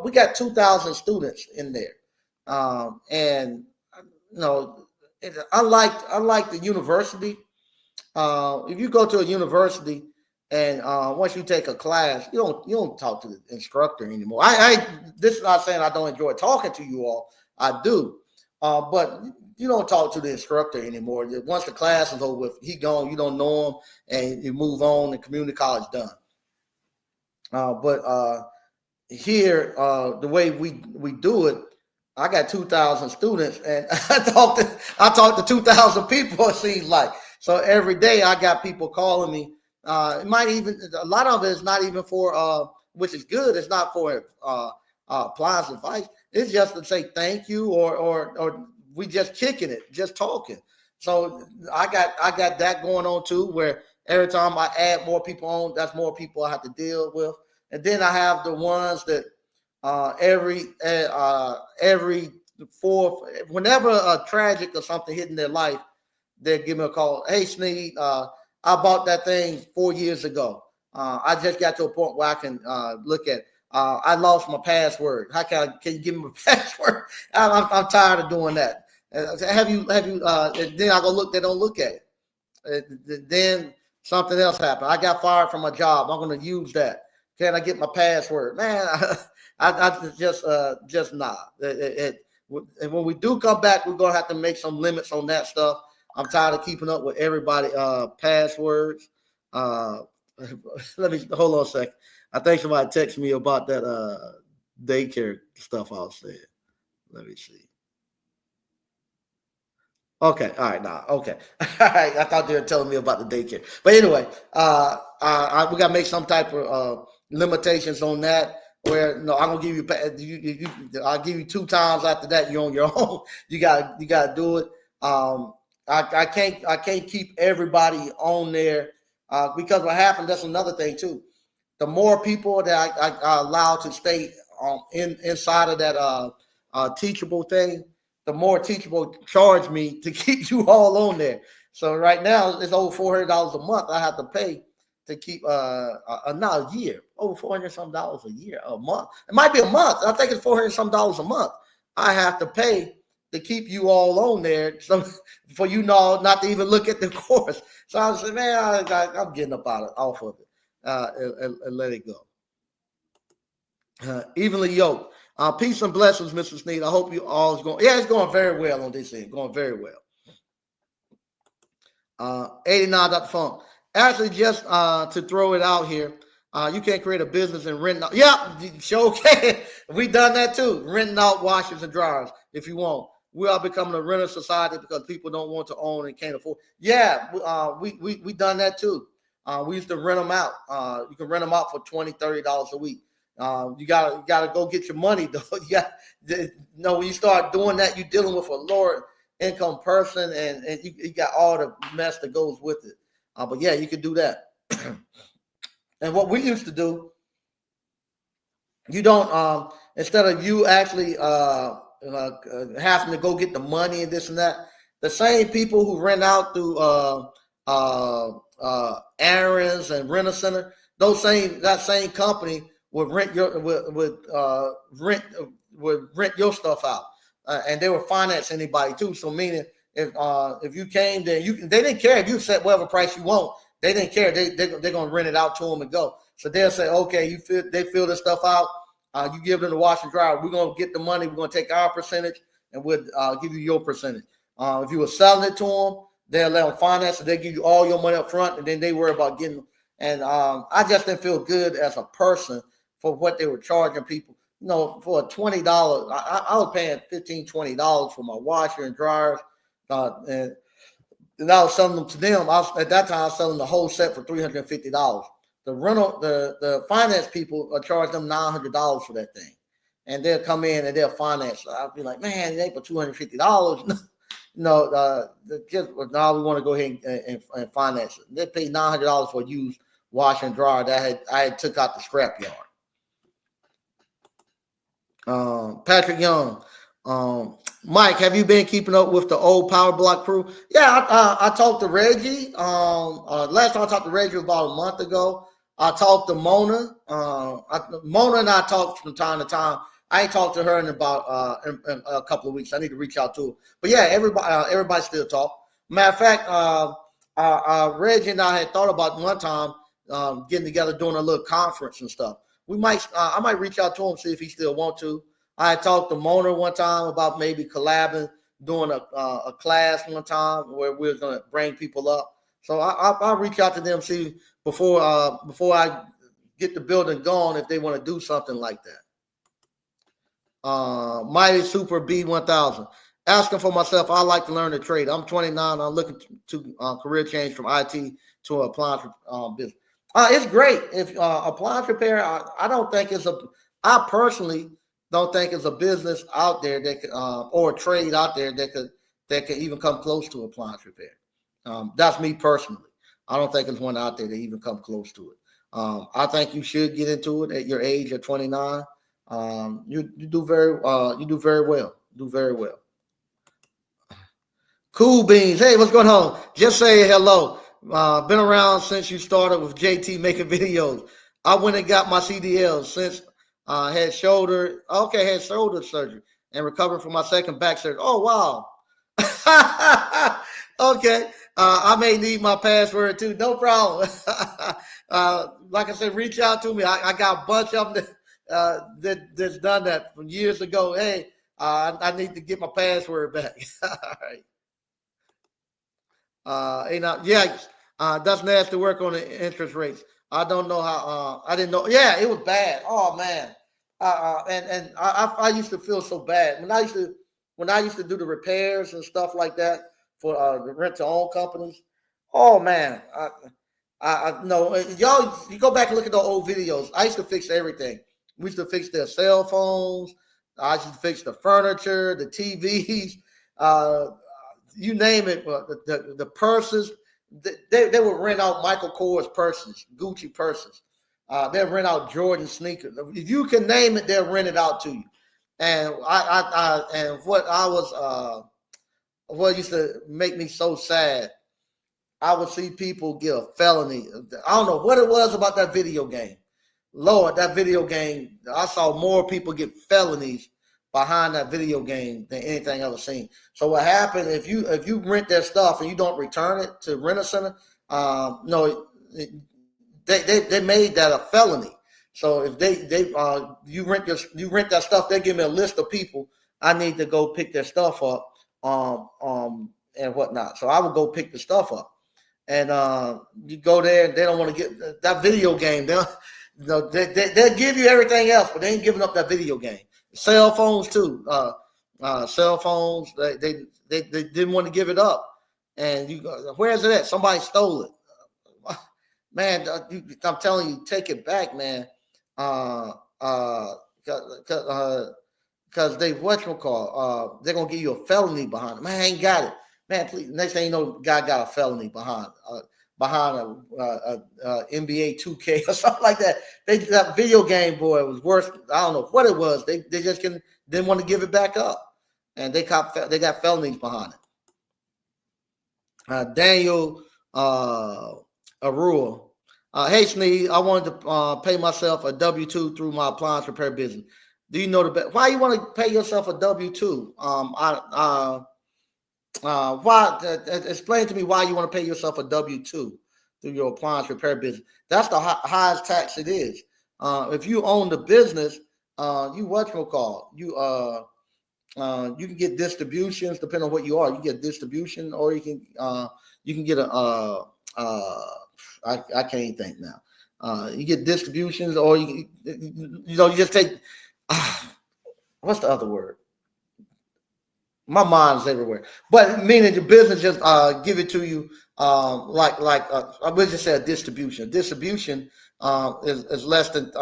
we got 2,000 students in there, and unlike the university, if you go to a university and once you take a class, you don't talk to the instructor anymore. This is not saying I don't enjoy talking to you all. I do, but you don't talk to the instructor anymore. Once the class is over with, he gone. You don't know him, and you move on. And community college done. But here, the way we do it, I got 2,000 students, and I talk to 2,000 people. It seems like so every day I got people calling me. It might even a lot of it is not even for which is good. It's not for appliance advice. It's just to say thank you or we just kicking it, just talking. So I got that going on too, where every time I add more people on, that's more people I have to deal with. And then I have the ones that every fourth, whenever a tragic or something hitting their life, they give me a call. Hey, Sneed, I bought that thing 4 years ago. I just got to a point where I can look at. I lost my password. Can you give me my password? I'm tired of doing that. Have you? And then I go look. They don't look at it. Then something else happened. I got fired from my job. I'm going to use that. Can I get my password? Man, I just not. And when we do come back, we're gonna have to make some limits on that stuff. I'm tired of keeping up with everybody passwords. Let me hold on a second. I think somebody texted me about that daycare stuff I was saying. Let me see. Okay, all right, now, okay, all right. I thought they were telling me about the daycare, but anyway, we gotta make some type of limitations on that. Where no, I'm gonna give I'll give you 2 times after that. You're on your own. You gotta do it. I can't keep everybody on there because what happened. That's another thing too. The more people that I allow to stay inside of that teachable thing, the more teachable charge me to keep you all on there. So right now it's over $400 a month I have to pay to keep not a year, over 400 some dollars a year, a month. It might be a month. I think it's 400 some dollars a month. I have to pay to keep you all on there, so for not to even look at the course. So I said, man, I'm getting off of it and let it go. Evenly yoked. Peace and blessings, Mr. Sneed. I hope you all is going. Yeah, it's going very well on this end. Going very well. 89 Funk. Actually, just to throw it out here, You can't create a business and rent out. Yeah, sure can. We done that too. Renting out washers and dryers if you want. We are becoming a renter society because people don't want to own and can't afford. Yeah, we done that too. We used to rent them out. You can rent them out for $20, $30 a week. You gotta go get your money though. When you start doing that, you're dealing with a lower income person, and you got all the mess that goes with it. But yeah, you can do that. And what we used to do, you don't instead of you actually having to go get the money and this and that, the same people who rent out through Aaron's and Rent a Center, that same company would rent rent your stuff out, and they would finance anybody too. So meaning if you came there, they didn't care if you set whatever price you want. They didn't care. They're gonna rent it out to them and go. So they'll say, okay, they fill this stuff out. You give them the wash and dry. We're gonna get the money. We're gonna take our percentage, and we'll give you your percentage. If you were selling it to them, they'll let them finance it. They give you all your money up front, and then they worry about getting. And I just didn't feel good as a person for what they were charging people. For $20, I was paying $15, $20 for my washer and dryers, and I was selling them to them. At that time, I was selling the whole set for $350. The finance people are charging them $900 for that thing, and they'll come in and they'll finance. I'll be like, man, it ain't for $250. No, now we want to go ahead and finance it. They pay $900 for a used washer and dryer that I had took out the scrap yard. Patrick Young, Mike, have you been keeping up with the old Power Block crew? Yeah, I talked to Reggie. Last time I talked to Reggie was about a month ago. I talked to Mona. Mona and I talked from time to time. I ain't talked to her in about in a couple of weeks. I need to reach out to her. But yeah, everybody still talk. Matter of fact, Reggie and I had thought about one time getting together, doing a little conference and stuff. I might reach out to him, see if he still want to. I had talked to Mona one time about maybe collabing, doing a class one time where we were going to bring people up. So I'll reach out to them, see before I get the building going if they want to do something like that. Mighty Super B1000. Asking for myself, I like to learn the trade. I'm 29. I'm looking to career change from IT to appliance business. It's great. If appliance repair, I personally don't think it's a business out there that could, or a trade out there that could even come close to appliance repair. That's me personally. I don't think there's one out there that even come close to it. I think you should get into it at your age of 29. You do very well. Do very well. Cool Beans. Hey, what's going on? Just say hello. Been around since you started with JT making videos. I went and got my CDL since had shoulder surgery and recovered from my second back surgery. Oh, wow. Okay. I may need my password too. No problem. Like I said, reach out to me. I got a bunch of them that's done that from years ago. Hey, I need to get my password back. All right. That's nasty work on the interest rates. I don't know how. I didn't know. Yeah, it was bad. Oh man. And I used to feel so bad when I used to do the repairs and stuff like that for the rent to own companies. Oh man, I know y'all. You go back and look at the old videos. I used to fix everything. We used to fix their cell phones. I used to fix the furniture, the TVs, you name it. The purses. They would rent out Michael Kors purses, Gucci purses. They'll rent out Jordan sneakers. If you can name it, they'll rent it out to you. And what used to make me so sad, I would see people get a felony. I don't know what it was about that video game. Lord, that video game, I saw more people get felonies behind that video game than anything I've ever seen. So what happened if you rent their stuff and you don't return it to Rent a Center? They made that a felony. So if you rent that stuff, they give me a list of people I need to go pick their stuff up and whatnot. So I would go pick the stuff up, and you go there and they don't want to get that video game. They'll give you everything else, but they ain't giving up that video game. Cell phones too. Cell phones. They didn't want to give it up. And you go, where is it at? Somebody stole it. Man, I'm telling you, take it back, man. Because they they're gonna give you a felony behind it. Man, I ain't got it. Man, please. Next thing you know, guy got a felony behind a NBA 2K or something like that. That video game, boy, was worse. I don't know what it was. They just didn't want to give it back up, and they got felonies behind it. Daniel Arua. Hey, Sneed, I wanted to pay myself a W-2 through my appliance repair business. Do you know the best? Why you want to pay yourself a W-2? Why? Explain to me why you want to pay yourself a W-2 through your appliance repair business. That's the highest tax it is. If you own the business, you can get distributions depending on what you are. You get distribution, or you can get I can't think now. You get distributions, or you just take. What's the other word? My mind's everywhere. But meaning the business just give it to you I would just say a distribution. Distribution is less than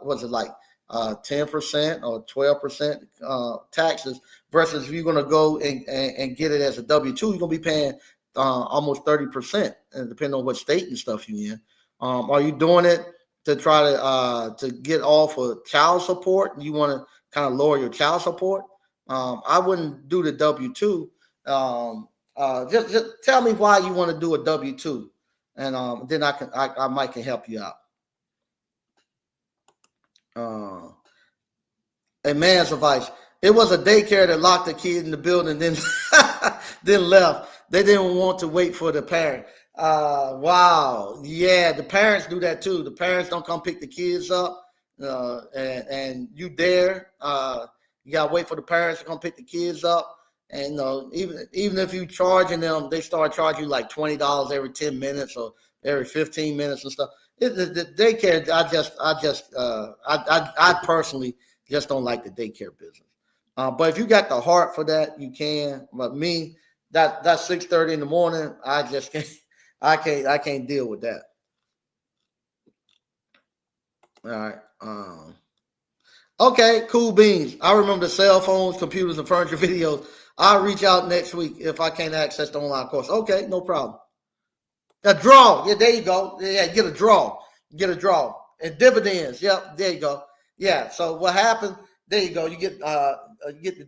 what's it like 10% or 12% taxes, versus if you're going to go and get it as a W-2, you're going to be paying almost 30%, and depending on what state and stuff you're in. Are you doing it to try to get off of child support? You want to kind of lower your child support? I wouldn't do the W-2. Just tell me why you want to do a W-2, and then I might can help you out. A man's advice. It was a daycare that locked the kid in the building, then left. They didn't want to wait for the parent. Wow. Yeah, the parents do that too. The parents don't come pick the kids up, and you there. You gotta wait for the parents to come pick the kids up. And even if you charging them, they start charging you like $20 every 10 minutes or every 15 minutes and stuff. The daycare, I personally just don't like the daycare business. But if you got the heart for that, you can. But me, that's 6:30 in the morning. I just can't. I can't deal with that. All right. Okay, cool beans. I remember the cell phones, computers, and furniture videos. I'll reach out next week if I can't access the online course. Okay, no problem. A draw. Yeah, there you go. Yeah, get a draw. Get a draw. And dividends. Yep, there you go. Yeah, so what happened? There you go. You get the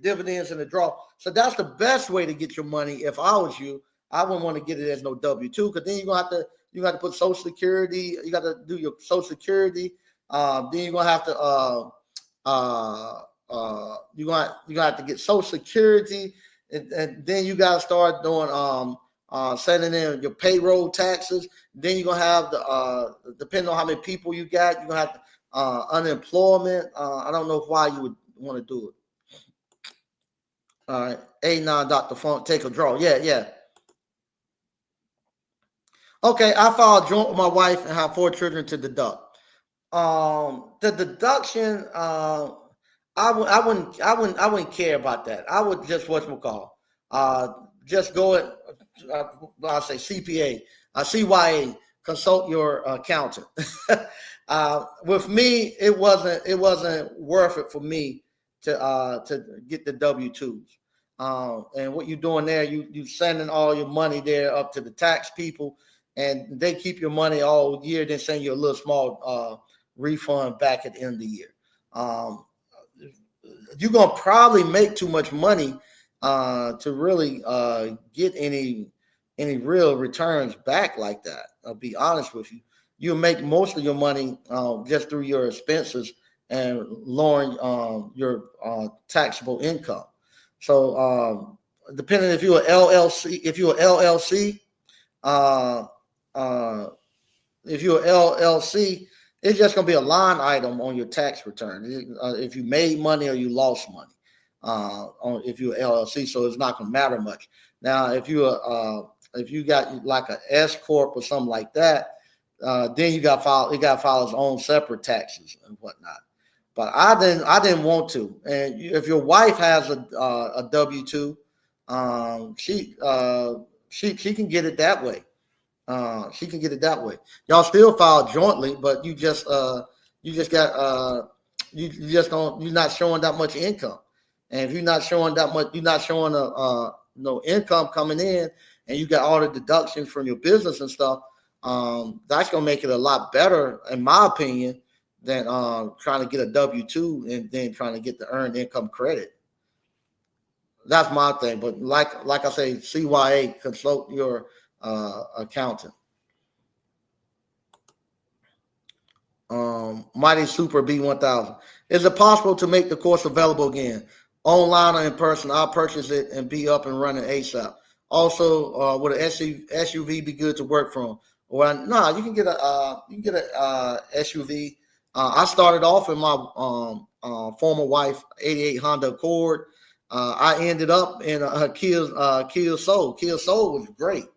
dividends and the draw. So that's the best way to get your money. If I was you, I wouldn't want to get it as no W-2, because then you're gonna have to put Social Security. You got to do your Social Security. Then you're gonna have to you're gonna have to get Social Security, and then you gotta start doing sending in your payroll taxes. Then you're gonna have the depending on how many people you got, you're gonna have unemployment. I don't know why you would want to do it. All right, A9 Dr. Funk, take a draw. Yeah. Okay, I filed joint with my wife and have 4 children to deduct. The deduction, I wouldn't care about that. I would just just go at I'll say CPA, CYA, consult your accountant. With me, it wasn't worth it for me to get the W-2s. And what you're doing there, you sending all your money there up to the tax people, and they keep your money all year, then send you a little small refund back at the end of the year. You're gonna probably make too much money to really get any real returns back like that. I'll be honest with you. You make most of your money just through your expenses and lowering your taxable income. So depending if you're an LLC, if you're LLC, it's just going to be a line item on your tax return. If you made money or you lost money, if you're LLC, so it's not going to matter much. Now, if you got like an S corp or something like that, then you got to file. He got to file his own separate taxes and whatnot. But I didn't want to. And if your wife has a W-2, she can get it that way. She can get it that way. Y'all still file jointly, but you just got you just don't, you're not showing that much income. And if you're not showing that much, you're not showing no income coming in, and you got all the deductions from your business and stuff. That's gonna make it a lot better, in my opinion, than trying to get a W-2 and then trying to get the earned income credit. That's my thing. But like I say, CYA, consult your accountant. Mighty Super B1000. Is it possible to make the course available again, online or in person? I'll purchase it and be up and running ASAP. Also, would an SUV be good to work from? Well, no, you can get a SUV. I started off in my former wife 88 Honda Accord. I ended up in a Kia Soul. Kia Soul was great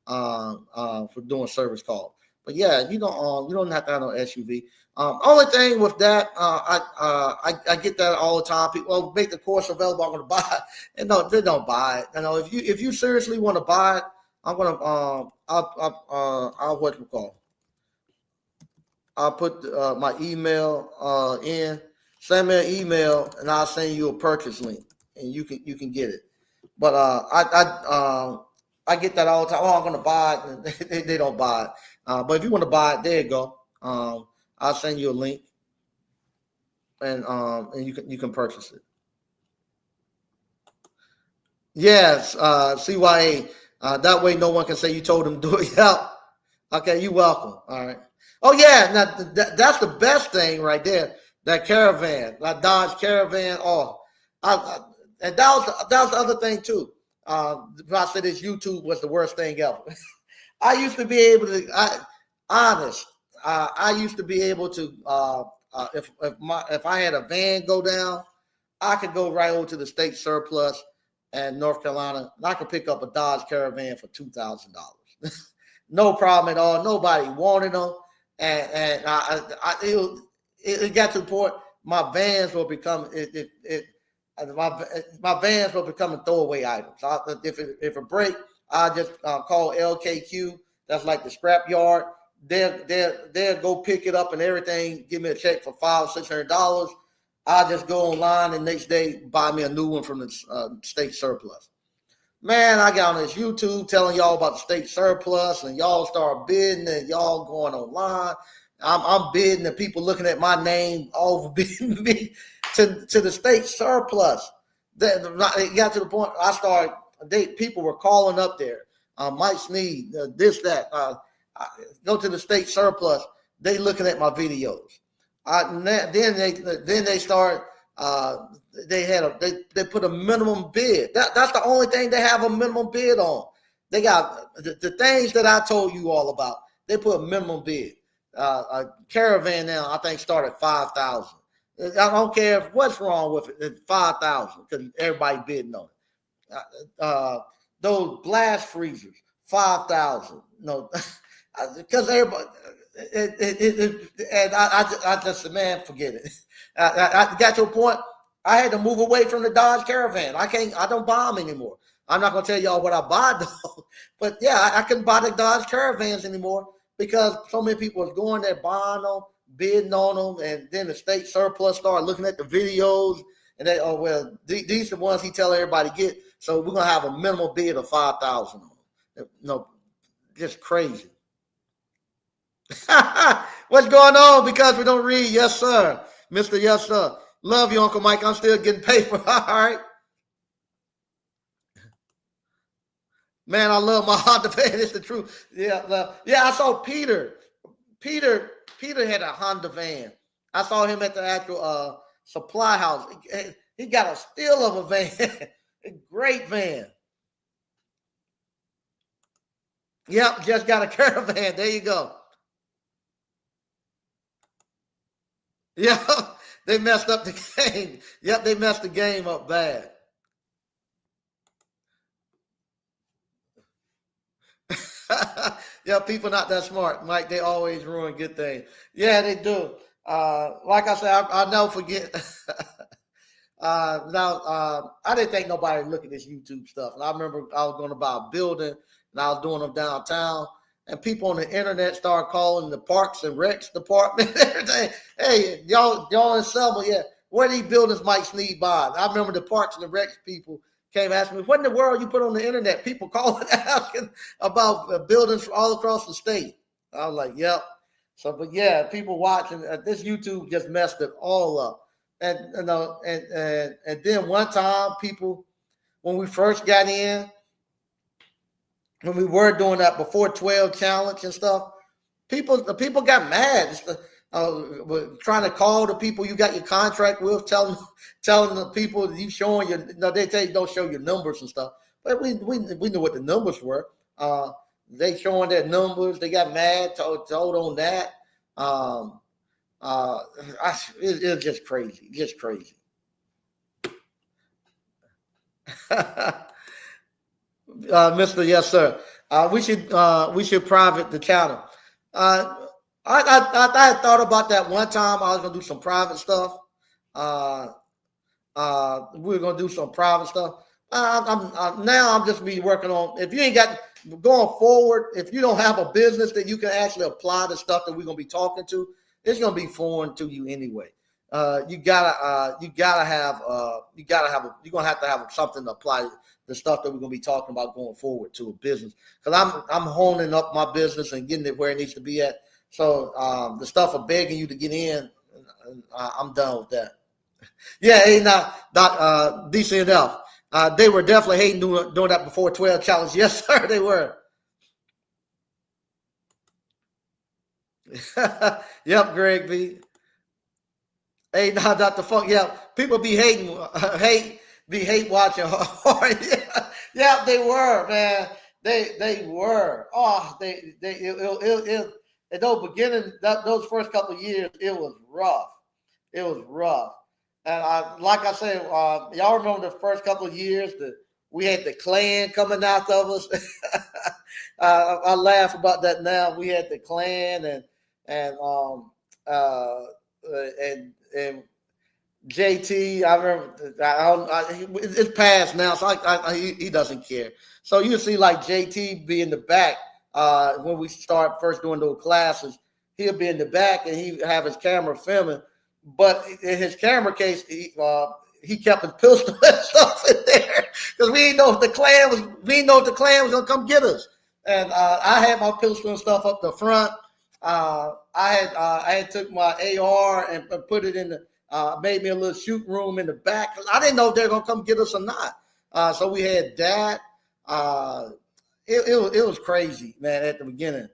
for doing service calls. But yeah, you don't have to have no SUV. Only thing with that, I get that all the time. People make the course available. I'm going to buy it, and no, they don't buy it. If you seriously want to buy it, I'm going to I'll what you call. I'll put my email in. Send me an email, and I'll send you a purchase link, and you can get it. But I get that all the time. Oh, I'm going to buy it, and they don't buy it. But if you want to buy it, there you go. I'll send you a link, and you can purchase it. Yes, CYA. That way, no one can say you told them to do it. Yeah. Okay, you're welcome. All right. Oh yeah, now that's the best thing right there. That Caravan, that Dodge Caravan. Oh, and that was the other thing too. I said this YouTube was the worst thing ever. I used to be able to. I used to be able to. If I had a van go down, I could go right over to the state surplus in North Carolina, and I could pick up a Dodge Caravan for $2,000. No problem at all. Nobody wanted them, and it got to the point my vans were becoming my vans were becoming throwaway items. If it break, I just call LKQ. That's like the scrap yard. They'll go pick it up and everything. Give me a check for $500-$600. I just go online and next day buy me a new one from the state surplus. Man, I got on this YouTube telling y'all about the state surplus, and y'all start bidding, and y'all going online. I'm bidding, and people looking at my name all bidding me to the state surplus. It got to the point people were calling up there. Mike Sneed, this, that. Go to the state surplus. They looking at my videos. Then they start. They put a minimum bid. That's the only thing they have a minimum bid on. They got the things that I told you all about. They put a minimum bid. A Caravan now I think start at $5,000. I don't care what's wrong with it. It's $5,000 because everybody bidding on it. Those blast freezers, $5,000. No, because everybody. And I just said, man, forget it. I got to a point I had to move away from the Dodge Caravan. I don't buy them anymore. I'm not gonna tell y'all what I buy though, but yeah, I couldn't buy the Dodge Caravans anymore because so many people was going there buying them, bidding on them, and then the state surplus started looking at the videos and they, oh well, these are the ones he tell everybody to get. So we're gonna have a minimum bid of $5,000 on them. No, just crazy. What's going on? Because we don't read, yes sir, Mr. Yes sir. Love you, Uncle Mike. I'm still getting paper. All right, man. I love my Honda van. It's the truth. Yeah. I saw Peter. Peter had a Honda van. I saw him at the actual supply house. He got a steal of a van. A great van. Yep, just got a Caravan. There you go. Yeah, they messed up the game. Yep, they messed the game up bad. Yeah, people not that smart, Mike. They always ruin good things. Yeah, they do. Like I said, I'll never forget. I didn't think nobody would look at this YouTube stuff. And I remember I was going to buy a building and I was doing them downtown. And people on the internet started calling the Parks and Recs department and everything. Hey, y'all in Selma, yeah. Where these buildings might Sneed by? I remember the Parks and the Recs people came asking me, what in the world you put on the internet? People calling asking about buildings all across the state. I was like, yep. So, but yeah, people watching this YouTube just messed it all up. And you know, and then one time, people, when we first got in, when we were doing that before 12 challenge and stuff, the people got mad. Trying to call the people you got your contract with, telling the people you showing your, they tell you don't show your numbers and stuff. But we knew what the numbers were. They showing their numbers. They got mad, told on that. It's just crazy. Just crazy. Mr. Yes, sir. We should private the channel. I had thought about that one time. I was gonna do some private stuff. We were gonna do some private stuff. Now I'm just be working on. If you ain't got going forward, if you don't have a business that you can actually apply the stuff that we're gonna be talking to, it's gonna be foreign to you anyway. You're gonna have to have something to apply the stuff that we're gonna be talking about going forward to a business. Because I'm honing up my business and getting it where it needs to be at. So the stuff of begging you to get in, I'm done with that. Yeah, hey, now, decent enough. They were definitely hating doing that before 12 challenge. Yes, sir, they were. Yep, Greg B. Hey, now, Dr. Funk. Yeah, people be hating, hate watching hard. Yeah, they were, man. They were. Oh, at those beginning, those first couple of years, it was rough. It was rough. And like I said, y'all remember the first couple of years that we had the Klan coming out of us. I laugh about that now. We had the Klan and JT. I remember. It's past now, so he doesn't care. So you see, like JT be in the back when we start first doing those classes. He'll be in the back and he have his camera filming. But in his camera case, he kept his pistol and stuff in there because we didn't know if the Klan was gonna come get us. And I had my pistol and stuff up the front. I had took my AR and put it in the made me a little shoot room in the back. I didn't know if they were gonna come get us or not. So we had that. It was crazy, man, at the beginning.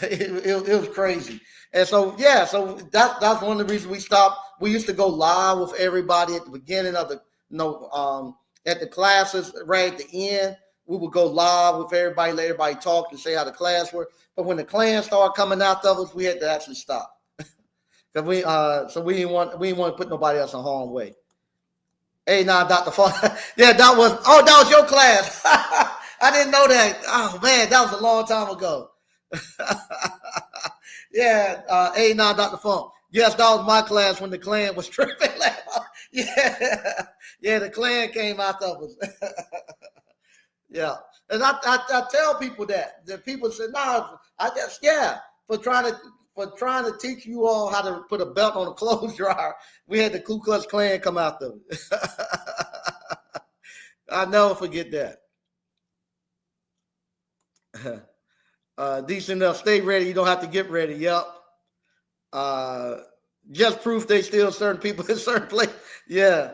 It was crazy. And so, yeah, so that's one of the reasons we stopped. We used to go live with everybody at the beginning of at the classes, right at the end. We would go live with everybody, let everybody talk and say how the class worked. But when the Klan started coming out of us, we had to actually stop. Because we didn't want to put nobody else in harm's way. Hey, now, Dr. Funk. Yeah, that was your class. I didn't know that. Oh man, that was a long time ago. Yeah, hey, now, Dr. Funk. Yes, that was my class when the Klan was tripping. Yeah, the Klan came out of us. Yeah, and I tell people that people say, no, I guess, yeah, for trying to teach you all how to put a belt on a clothes dryer, we had the Ku Klux Klan come out of it. I'll never forget that. Decent enough. Stay ready. You don't have to get ready. Yep. Just proof they still certain people in certain place. Yeah.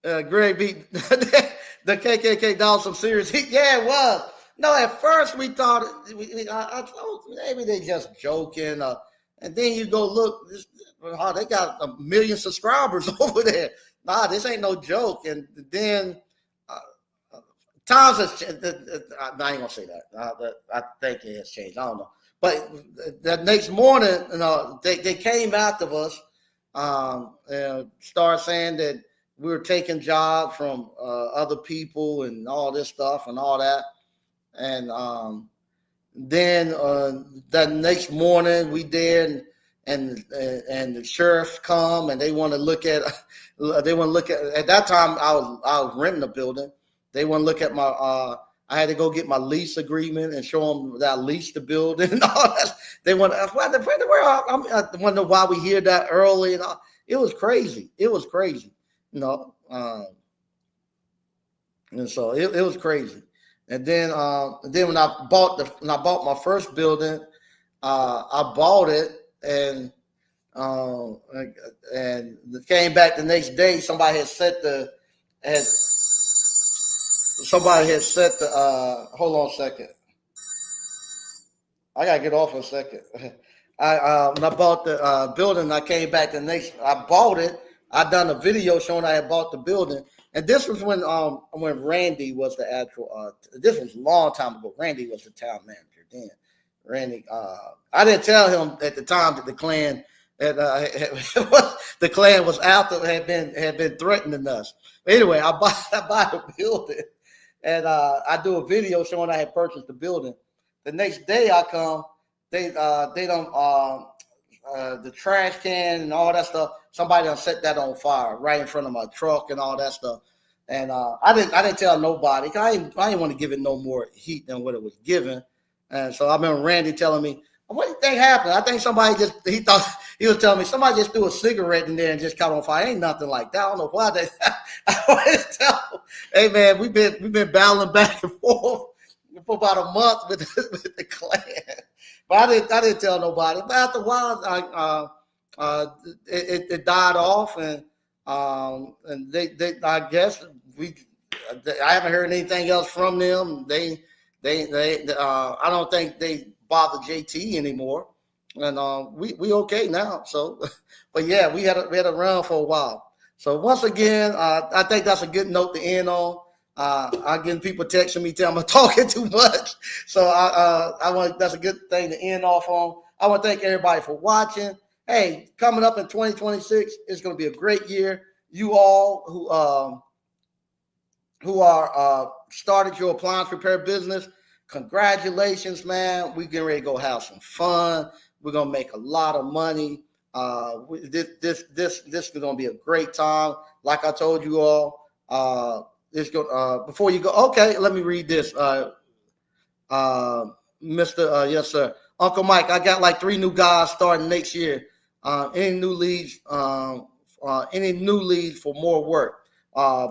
Greg beat the KKK down some serious heat. Yeah, it was. No, at first we thought I thought maybe they just joking. And then you go look, they got 1 million subscribers over there. Nah, this ain't no joke. And then times has changed. I ain't gonna say that. I think it has changed. I don't know. But the next morning, they came after us, started saying that we were taking jobs from other people and all this stuff and all that. And then that next morning we there, and the sheriffs come and they want to look at at that time I was renting a building. They want to look at my I had to go get my lease agreement and show them that I leased the building and all that. They want to wonder why we hear that early and all. It was crazy. It was crazy, you know. And so it was crazy. And then when I bought my first building, I bought it and came back the next day. Somebody had set the hold on a second. I gotta get off for a second. When I bought the building, I came back the next. I bought it. I done a video showing I had bought the building, and this was when Randy was the actual. This was a long time ago. Randy was the town manager then. Randy, I didn't tell him at the time that the Klan the Klan was out there, had been threatening us. But anyway, I buy the building, and I do a video showing I had purchased the building. The next day I come, they don't the trash can and all that stuff. Somebody done set that on fire right in front of my truck and all that stuff. And I didn't tell nobody. I didn't want to give it no more heat than what it was given. And so I remember Randy telling me, "What do you think happened?" I think somebody he was telling me somebody just threw a cigarette in there and just caught on fire. Ain't nothing like that. I don't know why they. I always tell them, "Hey man, we've been battling back and forth for about a month with the Klan." But I didn't tell nobody. But after a while, it died off, and they I guess I haven't heard anything else from them. They I don't think they bother JT anymore, and we okay now. So, but yeah, we had a run for a while. So once again, I think that's a good note to end on. I'm getting people texting me telling I'm talking too much, so that's a good thing to end off on. I want to thank everybody for watching. Hey, coming up in 2026, it's going to be a great year. You all who are started your appliance repair business, congratulations, man. We're getting ready to go have some fun. We're going to make a lot of money. This is going to be a great time. Like I told you all, before you go, okay, let me read this. Yes, sir. Uncle Mike, I got like 3 new guys starting next year. Any new leads for more work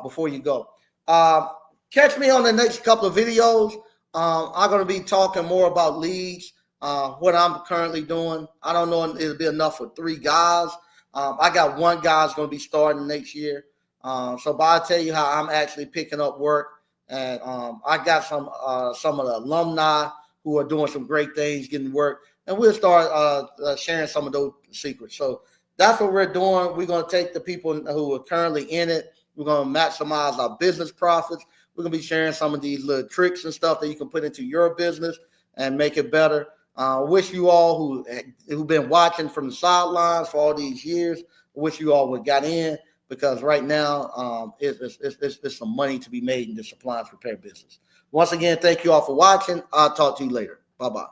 before you go. Catch me on the next couple of videos. I'm going to be talking more about leads, what I'm currently doing. I don't know if it'll be enough for 3 guys. I got 1 guy that's going to be starting next year. So but I'll tell you how I'm actually picking up work. And I got some of the alumni who are doing some great things, getting work. And we'll start sharing some of those secrets. So that's what we're doing. We're going to take the people who are currently in it. We're going to maximize our business profits. We're going to be sharing some of these little tricks and stuff that you can put into your business and make it better. I wish you all who've been watching from the sidelines for all these years, wish you all would have got in, because right now it's some money to be made in this appliance repair business. Once again, thank you all for watching. I'll talk to you later. Bye-bye.